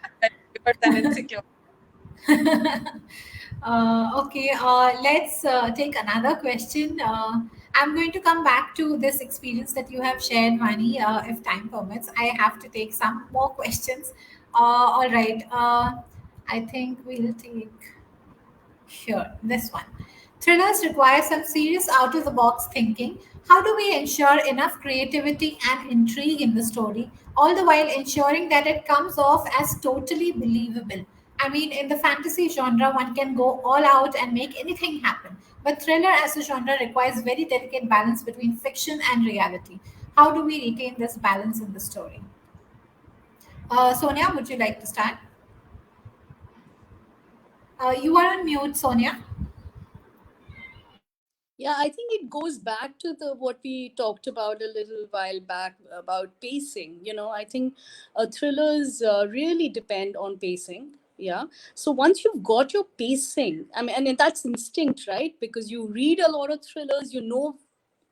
and insecure. Okay, let's take another question. I'm going to come back to this experience that you have shared, Vani, if time permits. I have to take some more questions. All right. I think we'll take here this one. Thrillers require some serious out of the box thinking. How do we ensure enough creativity and intrigue in the story, all the while ensuring that it comes off as totally believable? I mean, in the fantasy genre, one can go all out and make anything happen. But thriller as a genre requires very delicate balance between fiction and reality. How do we retain this balance in the story? Sonia, would you like to start? You are on mute, Sonia. Yeah, I think it goes back to the what we talked about a little while back about pacing. You know, I think thrillers really depend on pacing. Yeah. So once you've got your pacing, I mean, and that's instinct, right? Because you read a lot of thrillers, you know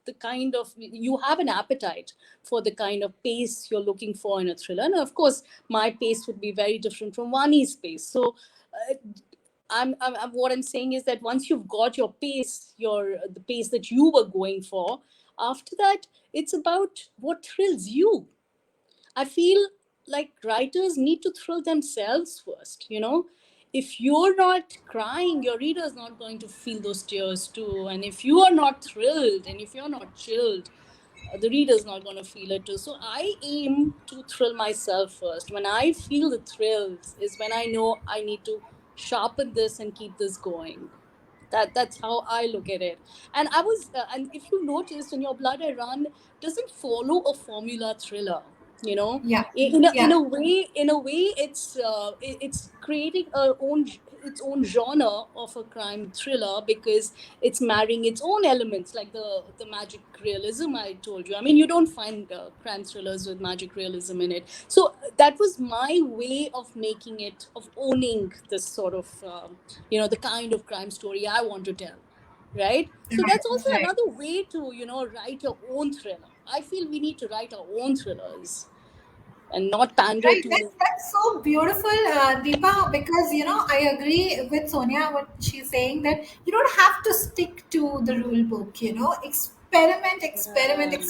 the kind of, you have an appetite for the kind of pace you're looking for in a thriller. And of course, my pace would be very different from Vani's pace. So what I'm saying is that once you've got your pace, your the pace that you were going for, after that, it's about what thrills you. I feel like writers need to thrill themselves first. You know, if you're not crying, your reader is not going to feel those tears too. And if you are not thrilled, and if you're not chilled, the reader is not going to feel it too. So I aim to thrill myself first. When I feel the thrills is when I know I need to sharpen this and keep this going. That's how I look at it. And and if you noticed, in Your Blood I Run doesn't follow a formula thriller. You know, Yeah, in yeah, a way, it's creating its own genre of a crime thriller, because it's marrying its own elements, like the magic realism I told you. I mean, you don't find crime thrillers with magic realism in it. So that was my way of making it, of owning this sort of the kind of crime story I want to tell, right? So right, that's also right. another way to write your own thriller. I feel we need to write our own thrillers and not pander Right, to. that's so beautiful, Deepa, because I agree with Sonia what she's saying, that you don't have to stick to the rule book. experiment.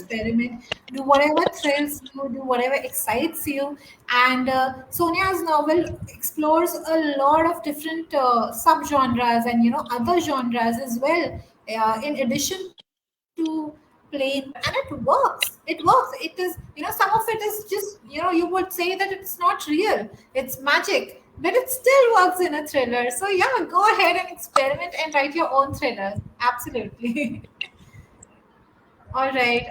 Do whatever thrills you, do whatever excites you. And Sonia's novel explores a lot of different subgenres and other genres as well. In addition to plain, and it works. It works. It is some of it is just you would say that it's not real. It's magic, but it still works in a thriller. So yeah, go ahead and experiment and write your own thrillers. Absolutely. All right.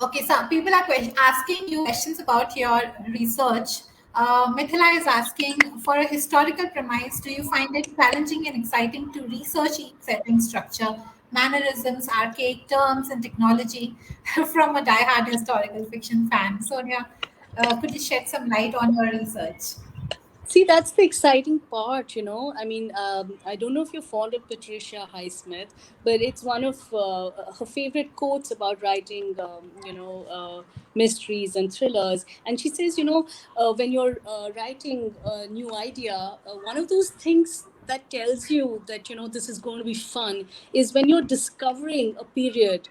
Okay, so people are asking you questions about your research. Mithila is asking, for a historical premise, do you find it challenging and exciting to research each setting structure, mannerisms, archaic terms, and technology from a diehard historical fiction fan? Sonia, could you shed some light on your research? See, that's the exciting part, I mean, I don't know if you're fond of Patricia Highsmith, but it's one of her favorite quotes about writing, mysteries and thrillers. And she says, when you're writing a new idea, one of those things that tells you that, this is going to be fun is when you're discovering a period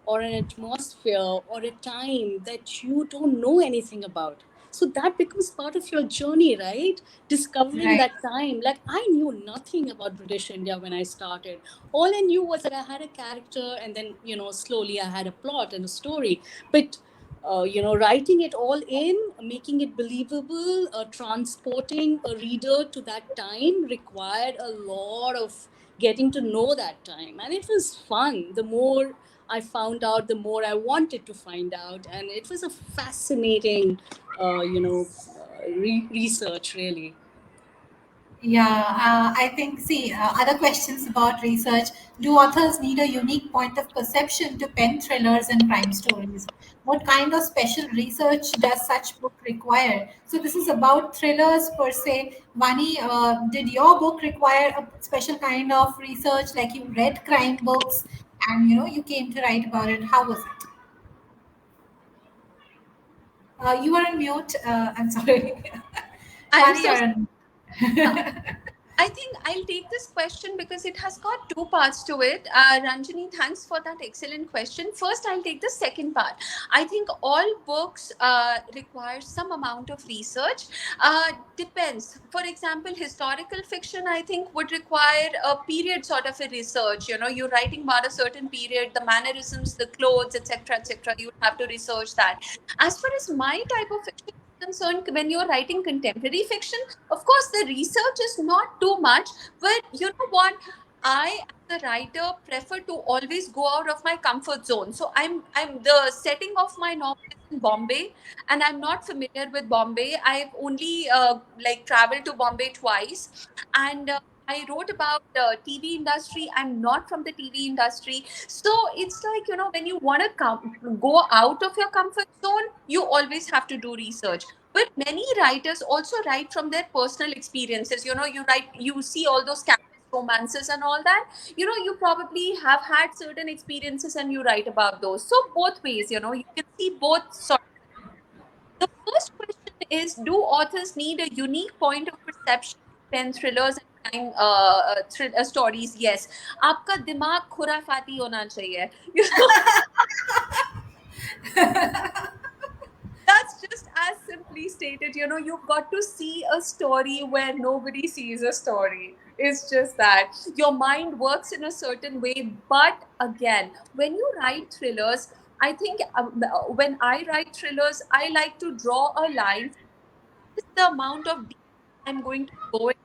or an atmosphere or a time that you don't know anything about. So that becomes part of your journey, right? Discovering Right. that time. Like, I knew nothing about British India when I started. All I knew was that I had a character, and then, slowly I had a plot and a story. But writing it all in, making it believable, transporting a reader to that time required a lot of getting to know that time. And it was fun. The more I found out, the more I wanted to find out. And it was a fascinating, research, really. Yeah, I think, see, other questions about research. Do authors need a unique point of perception to pen thrillers and crime stories? What kind of special research does such book require? So this is about thrillers per se. Vani, did your book require a special kind of research, like you read crime books and you came to write about it? How was it? You are on mute. I'm sorry. I'm Vani, so you're on. I think I'll take this question because it has got two parts to it. Ranjani, thanks for that excellent question. First, I'll take the second part. I think all books require some amount of research. Depends. For example, historical fiction, I think, would require a period sort of a research. You're writing about a certain period, the mannerisms, the clothes, etc., etc. You have to research that. As far as my type of fiction is concerned, when you're writing contemporary fiction, of course, the research is not too much, but you know what? I, as a writer, prefer to always go out of my comfort zone. So I'm the setting of my novel is in Bombay, and I'm not familiar with Bombay. I've only traveled to Bombay twice, and I wrote about TV industry. I'm not from the TV industry, so it's like when you want to go out of your comfort zone, you always have to do research. But many writers also write from their personal experiences. You see all those campus romances and all that. You probably have had certain experiences and you write about those. So both ways, you can see both sorts. The first question is, do authors need a unique point of perception to pen thrillers and crime stories? Yes. आपका दिमाग खुराफाती होना चाहिए. That's just as simply stated. You've got to see a story where nobody sees a story. It's just that your mind works in a certain way. But again, when you write thrillers, I think when I write thrillers, I like to draw a line. This is the amount of detail I'm going to go in.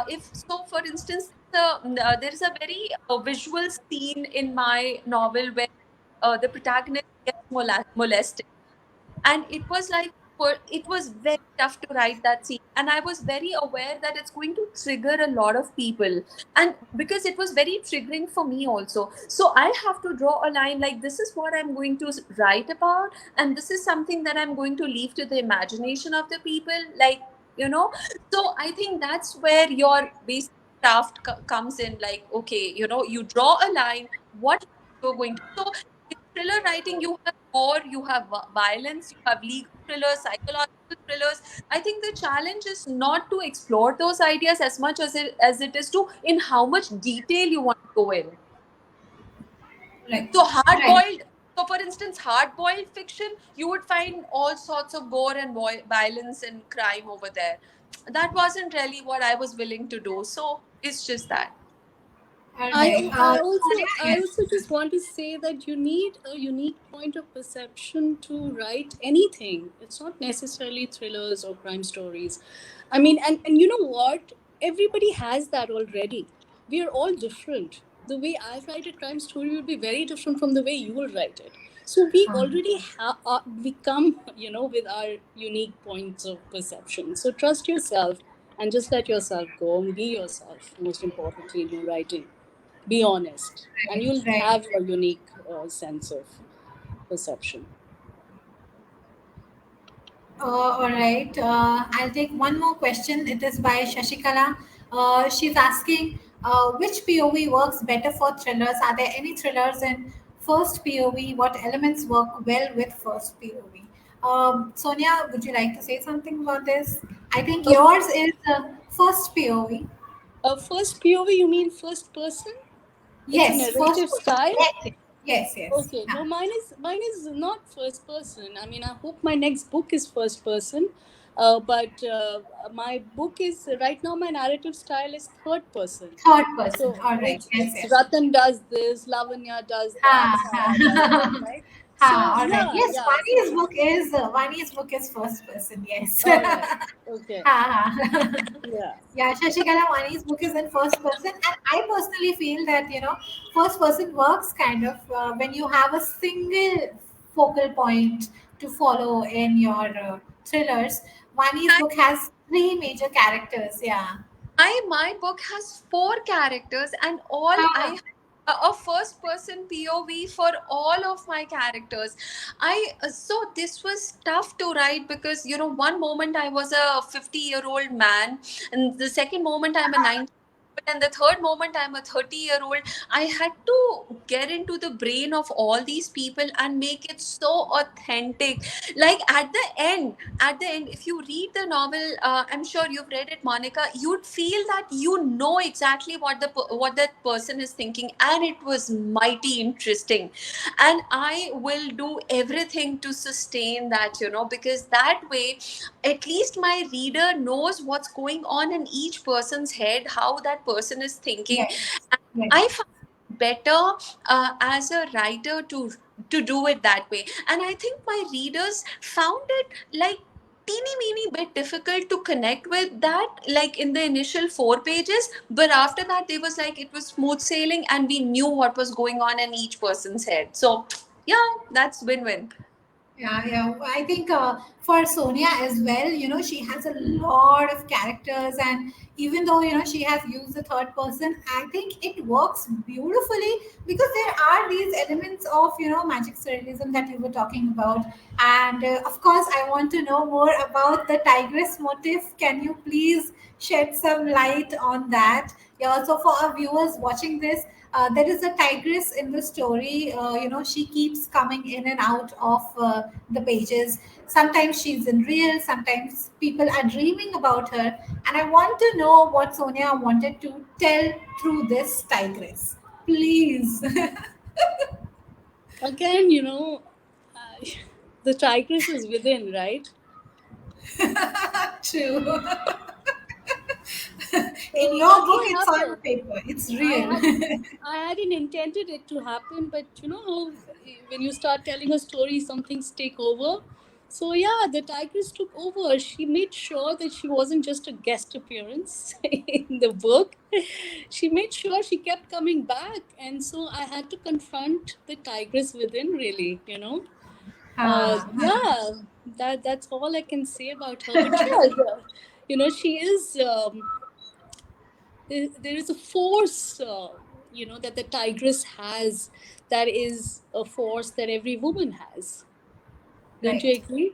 If so, for instance, there is a very visual scene in my novel where the protagonist gets molested, and it was like, it was very tough to write that scene, and I was very aware that it's going to trigger a lot of people, and because it was very triggering for me also, so I have to draw a line like, this is what I'm going to write about, and this is something that I'm going to leave to the imagination of the people, you know so I think that's where your basic craft comes in. Like, okay, you draw a line, what you're going to. So in thriller writing, you have gore, you have violence, you have legal thrillers, psychological thrillers. I think the challenge is not to explore those ideas as much as it is to in how much detail you want to go in. Right. So Right. hard-boiled, so for instance, hard-boiled fiction, you would find all sorts of gore and violence and crime over there. That wasn't really what I was willing to do. So it's just that. All I, right. I also Sonia, I yes. also just want to say that you need a unique point of perception to write anything. It's not necessarily thrillers or crime stories. I mean, and you know what? Everybody has that already. We are all different. The way I write a crime story will be very different from the way you will write it. So we already have we come, with our unique points of perception. So trust yourself and just let yourself go and be yourself. Most importantly, in your writing, be honest, and Right. you'll Right. have a unique sense of perception. All right. I'll take one more question. It is by Shashikala. She's asking which POV works better for thrillers? Are there any thrillers in first POV? What elements work well with first POV? Sonia, would you like to say something about this? I think uh, yours is first POV. First POV, you mean first person? It's a Yes, first narrative person. style. Yes, yes, yes. Okay, Yeah. no, mine is not first person. I mean, I hope my next book is first person, but my book is right now. My narrative style is third person. Third person. So All right. Yes, it's yes. Ratan does this, Lavanya does that, Ha, Sarah does that, ha. right? So Ha, all right. yeah, Yes, yeah. So Vani's book is first person. Yes. all right, okay, Ha, ha. yeah. Yeah, Shashikala Vani's book is in first person, and I personally feel that first person works kind of when you have a single focal point to follow in your thrillers. Vani's book has three major characters. Yeah. My book has four characters, and all I Ha, have a first person POV for all of my characters. So this was tough to write because one moment I was a 50-year-old man, and the second moment I'm a 90, and the third moment I'm a 30-year-old. I had to get into the brain of all these people and make it so authentic. Like at the end, if you read the novel, I'm sure you've read it, Monica, you'd feel that you know exactly what that person is thinking, and it was mighty interesting. And I will do everything to sustain that, because that way at least my reader knows what's going on in each person's head, how that person is thinking. yes. And Yes. I find it better as a writer to do it that way. And I think my readers found it like teeny meeny bit difficult to connect with that, like in the initial 4 pages, but after that they was like it was smooth sailing and we knew what was going on in each person's head. So yeah, that's win-win. Yeah, yeah. I think for Sonia as well, she has a lot of characters, and even though she has used the third person, I think it works beautifully because there are these elements of magic surrealism that you were talking about, and of course, I want to know more about the tigress motif. Can you please shed some light on that? Yeah. Also, for our viewers watching this, there is a tigress in the story. She keeps coming in and out of the pages. Sometimes she's in real, sometimes people are dreaming about her. And I want to know what Sonia wanted to tell through this tigress. Please. Again, uh, the tigress is within, right? True. In So your book, nothing it's on happened. paper, it's I real. hadn't I hadn't intended it to happen, but when you start telling a story, some things take over. So yeah, the tigress took over. She made sure that she wasn't just a guest appearance in the book. She made sure she kept coming back, and so I had to confront the tigress within. Really. Yeah, that's all I can say about her. But yeah, she is. There is a force that the tigress has, that is a force that every woman has. Don't you Right. agree?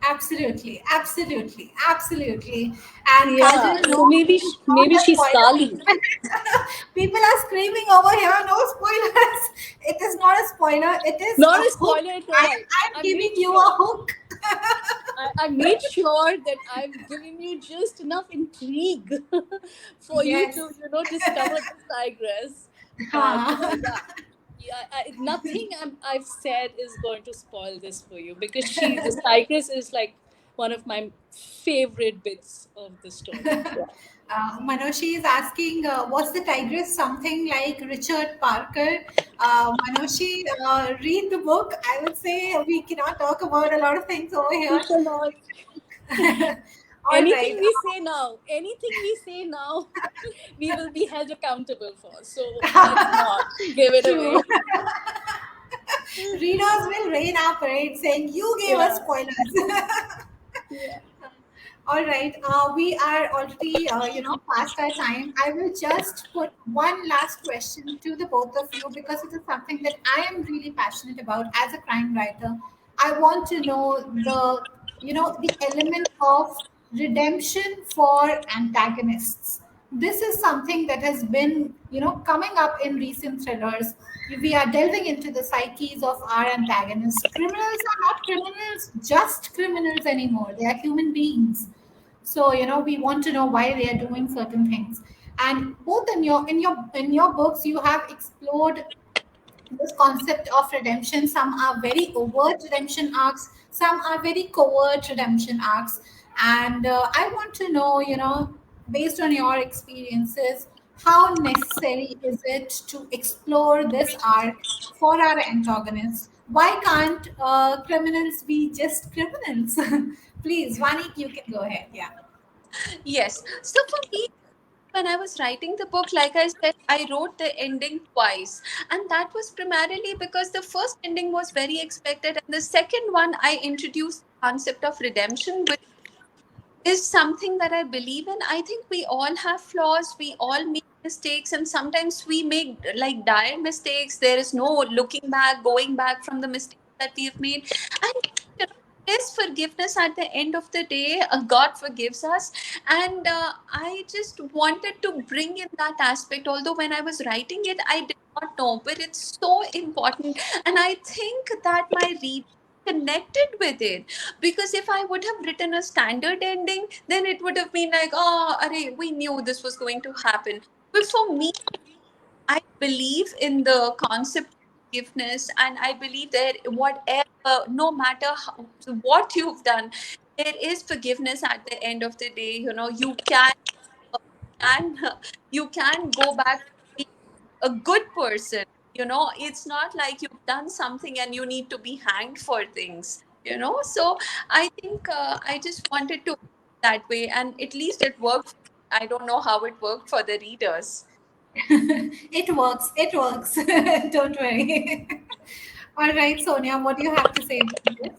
Absolutely, absolutely, absolutely. And Yeah, Kajal, so no, maybe it's not maybe a she's spoiler. Kali. People are screaming over here. No spoilers. It is not a spoiler. It is Not a a hook. spoiler at all. I'm I giving made you a sure. hook. I made sure that I've given you just enough intrigue for you to Yes. discover this tigress. But Ha. yeah, nothing I've said is going to spoil this for you, because the tigress is like one of my favorite bits of the story. Yeah. Manoshi is asking, was the tigress something like Richard Parker? Manoshi, read the book. I would say we cannot talk about a lot of things over We here. cannot. All right. Anything we say now, we will be held accountable for. So let's not give it True. away. Readers will rain our parade saying, you gave us Yeah. spoilers. Yeah. All right, we are already, past our time. I will just put one last question to the both of you because it is something that I am really passionate about as a crime writer. I want to know the element of redemption for antagonists. This is something that has been, coming up in recent thrillers. We are delving into the psyches of our antagonists. Criminals are not criminals, just criminals anymore. They are human beings. So we want to know why they are doing certain things. And both in your books, you have explored this concept of redemption. Some are very overt redemption arcs, some are very covert redemption arcs. And I want to know, based on your experiences, how necessary is it to explore this arc for our antagonists? Why can't criminals be just criminals? Please, Vani, you can go ahead. Yeah. Yes. So for me, when I was writing the book, like I said, I wrote the ending twice. And that was primarily because the first ending was very expected. And the second one, I introduced the concept of redemption, which is something that I believe in. I think we all have flaws, we all make mistakes, and sometimes we make like dire mistakes. There is no looking back, going back from the mistakes that we have made. And there is forgiveness at the end of the day. God forgives us. And I just wanted to bring in that aspect. Although when I was writing it, I did not know, but it's so important. And I think that my read connected with it, because if I would have written a standard ending, then it would have been like, oh, array, we knew this was going to happen. But for me, I believe in the concept of forgiveness, and I believe that whatever, no matter what you've done, there is forgiveness at the end of the day. Can you can go back to being a good person. It's not like you've done something and you need to be hanged for things. So I think I just wanted to that way, and at least it worked. I don't know how it worked for the readers. It works. It works. Don't worry. All right, Sonia, what do you have to say about this?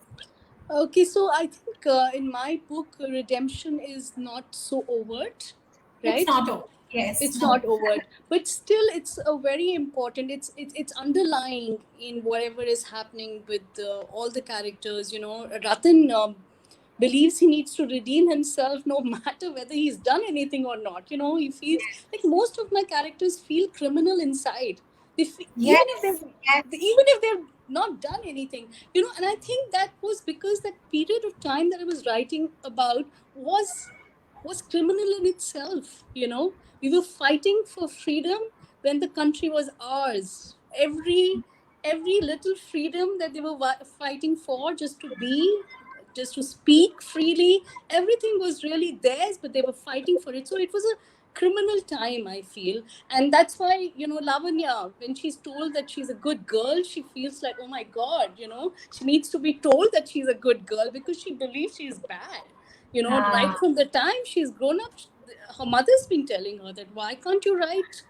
Okay, so I think in my book, redemption is not so overt, It's right? not over. Yes, It's no. not overt, but still, it's a very important. It's underlying in whatever is happening with all the characters. Ratan believes he needs to redeem himself, no matter whether he's done anything or not. He feels like most of my characters feel criminal inside. Even if Yes, yes. they've not done anything. And I think that was because that period of time that I was writing about was criminal in itself. We were fighting for freedom when the country was ours. Every little freedom that they were fighting for, just to speak freely, everything was really theirs, but they were fighting for it. So it was a criminal time, I feel. And that's why, Lavanya, when she's told that she's a good girl, she feels like, oh my God, she needs to be told that she's a good girl, because she believes she's bad. Right Ah, from the time she's grown up, her mother's been telling her that, why can't you write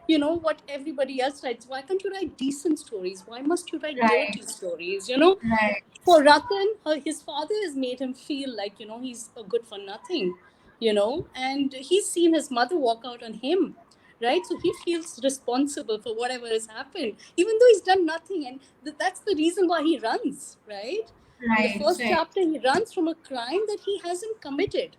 what everybody else writes? Why can't you write decent stories? Why must you write right, dirty stories? right. For Ratan, his father has made him feel like, he's a good for nothing, and he's seen his mother walk out on him, right? So he feels responsible for whatever has happened, even though he's done nothing. And that's the reason why he runs, right? In the Right, first right. chapter, he runs from a crime that he hasn't committed.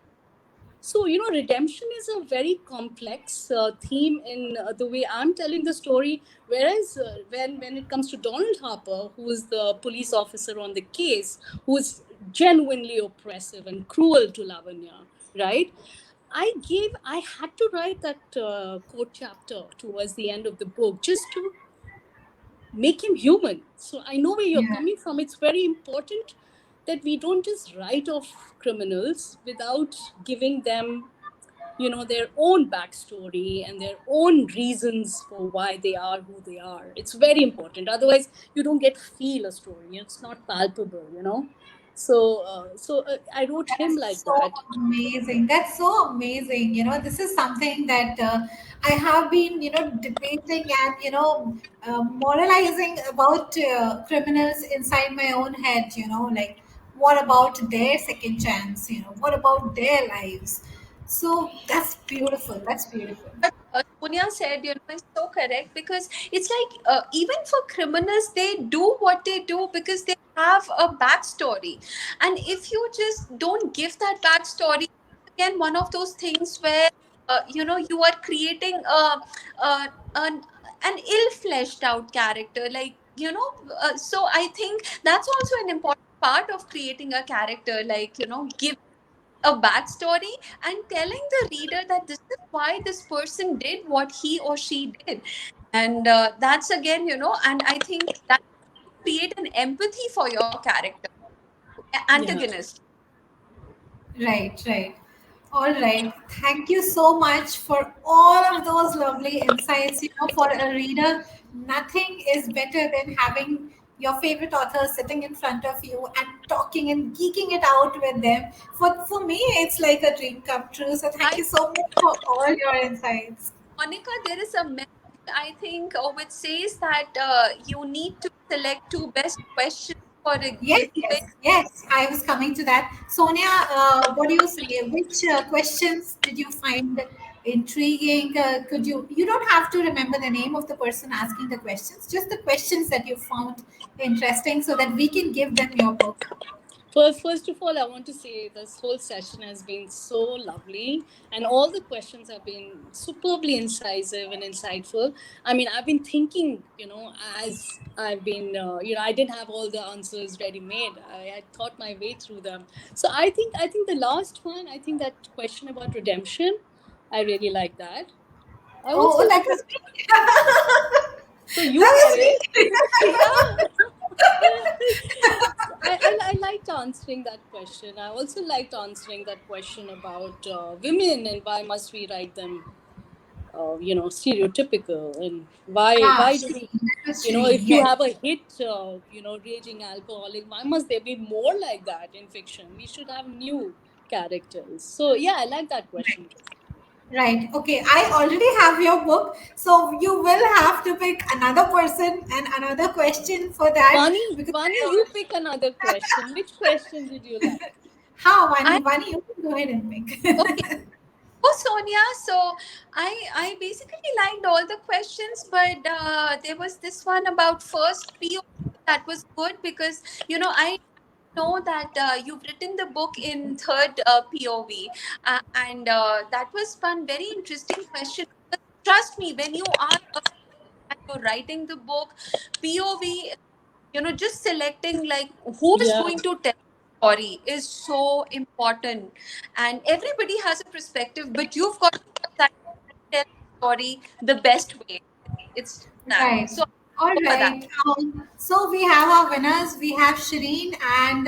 So, redemption is a very complex theme in the way I'm telling the story. Whereas when it comes to Donald Harper, who is the police officer on the case, who is genuinely oppressive and cruel to Lavanya, right? I had to write that court chapter towards the end of the book, just to make him human. So I know where you're Yeah. coming from. It's very important that we don't just write off criminals without giving them, their own backstory and their own reasons for why they are who they are. It's very important. Otherwise, you don't get feel a story. It's not palpable. So I wrote him That's like so that. amazing. That's so amazing. This is something that I have been, debating and, moralizing about criminals inside my own head, like what about their second chance? What about their lives? So that's beautiful. That's beautiful. But Sonia said, is so correct, because it's like even for criminals, they do what they do because they have a backstory. And if you just don't give that backstory, again, one of those things where, you are creating a, an, an ill fleshed out character. Like, so I think that's also an important part of creating a character, like, give a backstory and telling the reader that this is why this person did what he or she did. And that's again, and I think that create an empathy for your character, Yeah. antagonist. Right, right. All right. Thank you so much for all of those lovely insights. For a reader, nothing is better than having your favorite author sitting in front of you and talking and geeking it out with them. For me, it's like a dream come true. So thank I, you so much for all your insights. Monica, there is a message, I think, which says that you need to select two best questions for a Yes, giveaway. yes. I was coming to that. Sonia, what do you say? Which questions did you find intriguing? You don't have to remember the name of the person asking the questions, just the questions that you found interesting so that we can give them your book. First of all, I want to say this whole session has been so lovely, and all the questions have been superbly incisive and insightful. I mean, I've been thinking, as I've been, I didn't have all the answers ready made. I thought my way through them. So I think the last one, I think that question about redemption, I really like that. I also Oh, that like. was me. So you That get was it. me. Yeah. I liked answering that question. I also liked answering that question about women and why must we write them, stereotypical, and why do we, Shireen. That was Shireen. if you Yes. have a hit, raging alcoholic, why must there be more like that in fiction? We should have new characters. So yeah, I like that question too. Right. Okay. I already have your book. So you will have to pick another person and another question for that because Vani, I you pick another question. Which question did you like? how I Vani, you can go ahead and Okay. pick. Oh, Sonia. So I basically liked all the questions, but there was this one about first POV that was good because I know that you've written the book in third POV, and that was one very interesting question. Trust me, when you are and you're writing the book, POV, just selecting like who is Yeah. going to tell the story is so important. And everybody has a perspective, but you've got to decide to tell the story the best way. It's that. Right. So All go for that. right. So we have our winners. We have Shireen and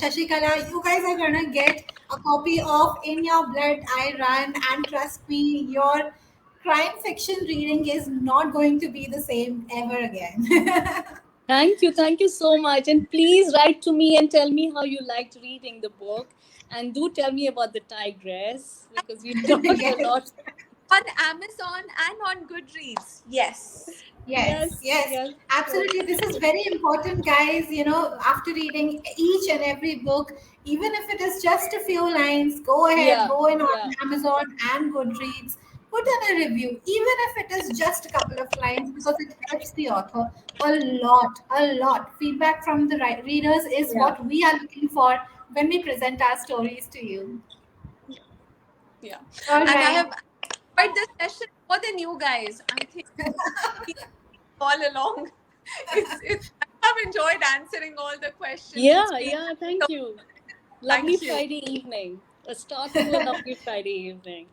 Shashikala. You guys are gonna get a copy of In Your Blood I Run, and trust me, your crime fiction reading is not going to be the same ever again. Thank you so much. And please write to me and tell me how you liked reading the book. And do tell me about the tigress because we talked a Yes. lot. On Amazon and on Goodreads. Yes. Yes, Yes, yes, yes. Sure. absolutely. This is very important, guys. After reading each and every book, even if it is just a few lines, go ahead, Yeah, go in yeah, on Amazon and Goodreads, put in a review, even if it is just a couple of lines, because it helps the author a lot, a lot. Feedback from the readers is yeah, what we are looking for when we present our stories to you. Yeah. All And I right. have enjoyed this session more than you guys. I think all along. I have enjoyed answering all the questions. It's yeah, been yeah. Thank so, you. Lovely thank you. Friday evening. A start to a lovely Friday evening.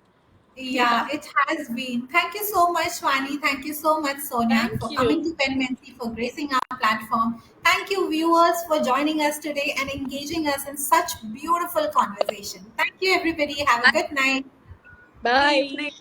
Yeah, it has been. Thank you so much, Vani. Thank you so much, Sonia, Thank for coming you. to Penmancy, for gracing our platform. Thank you, viewers, for joining us today and engaging us in such beautiful conversation. Thank you, everybody. Have a good night. Good Bye. evening.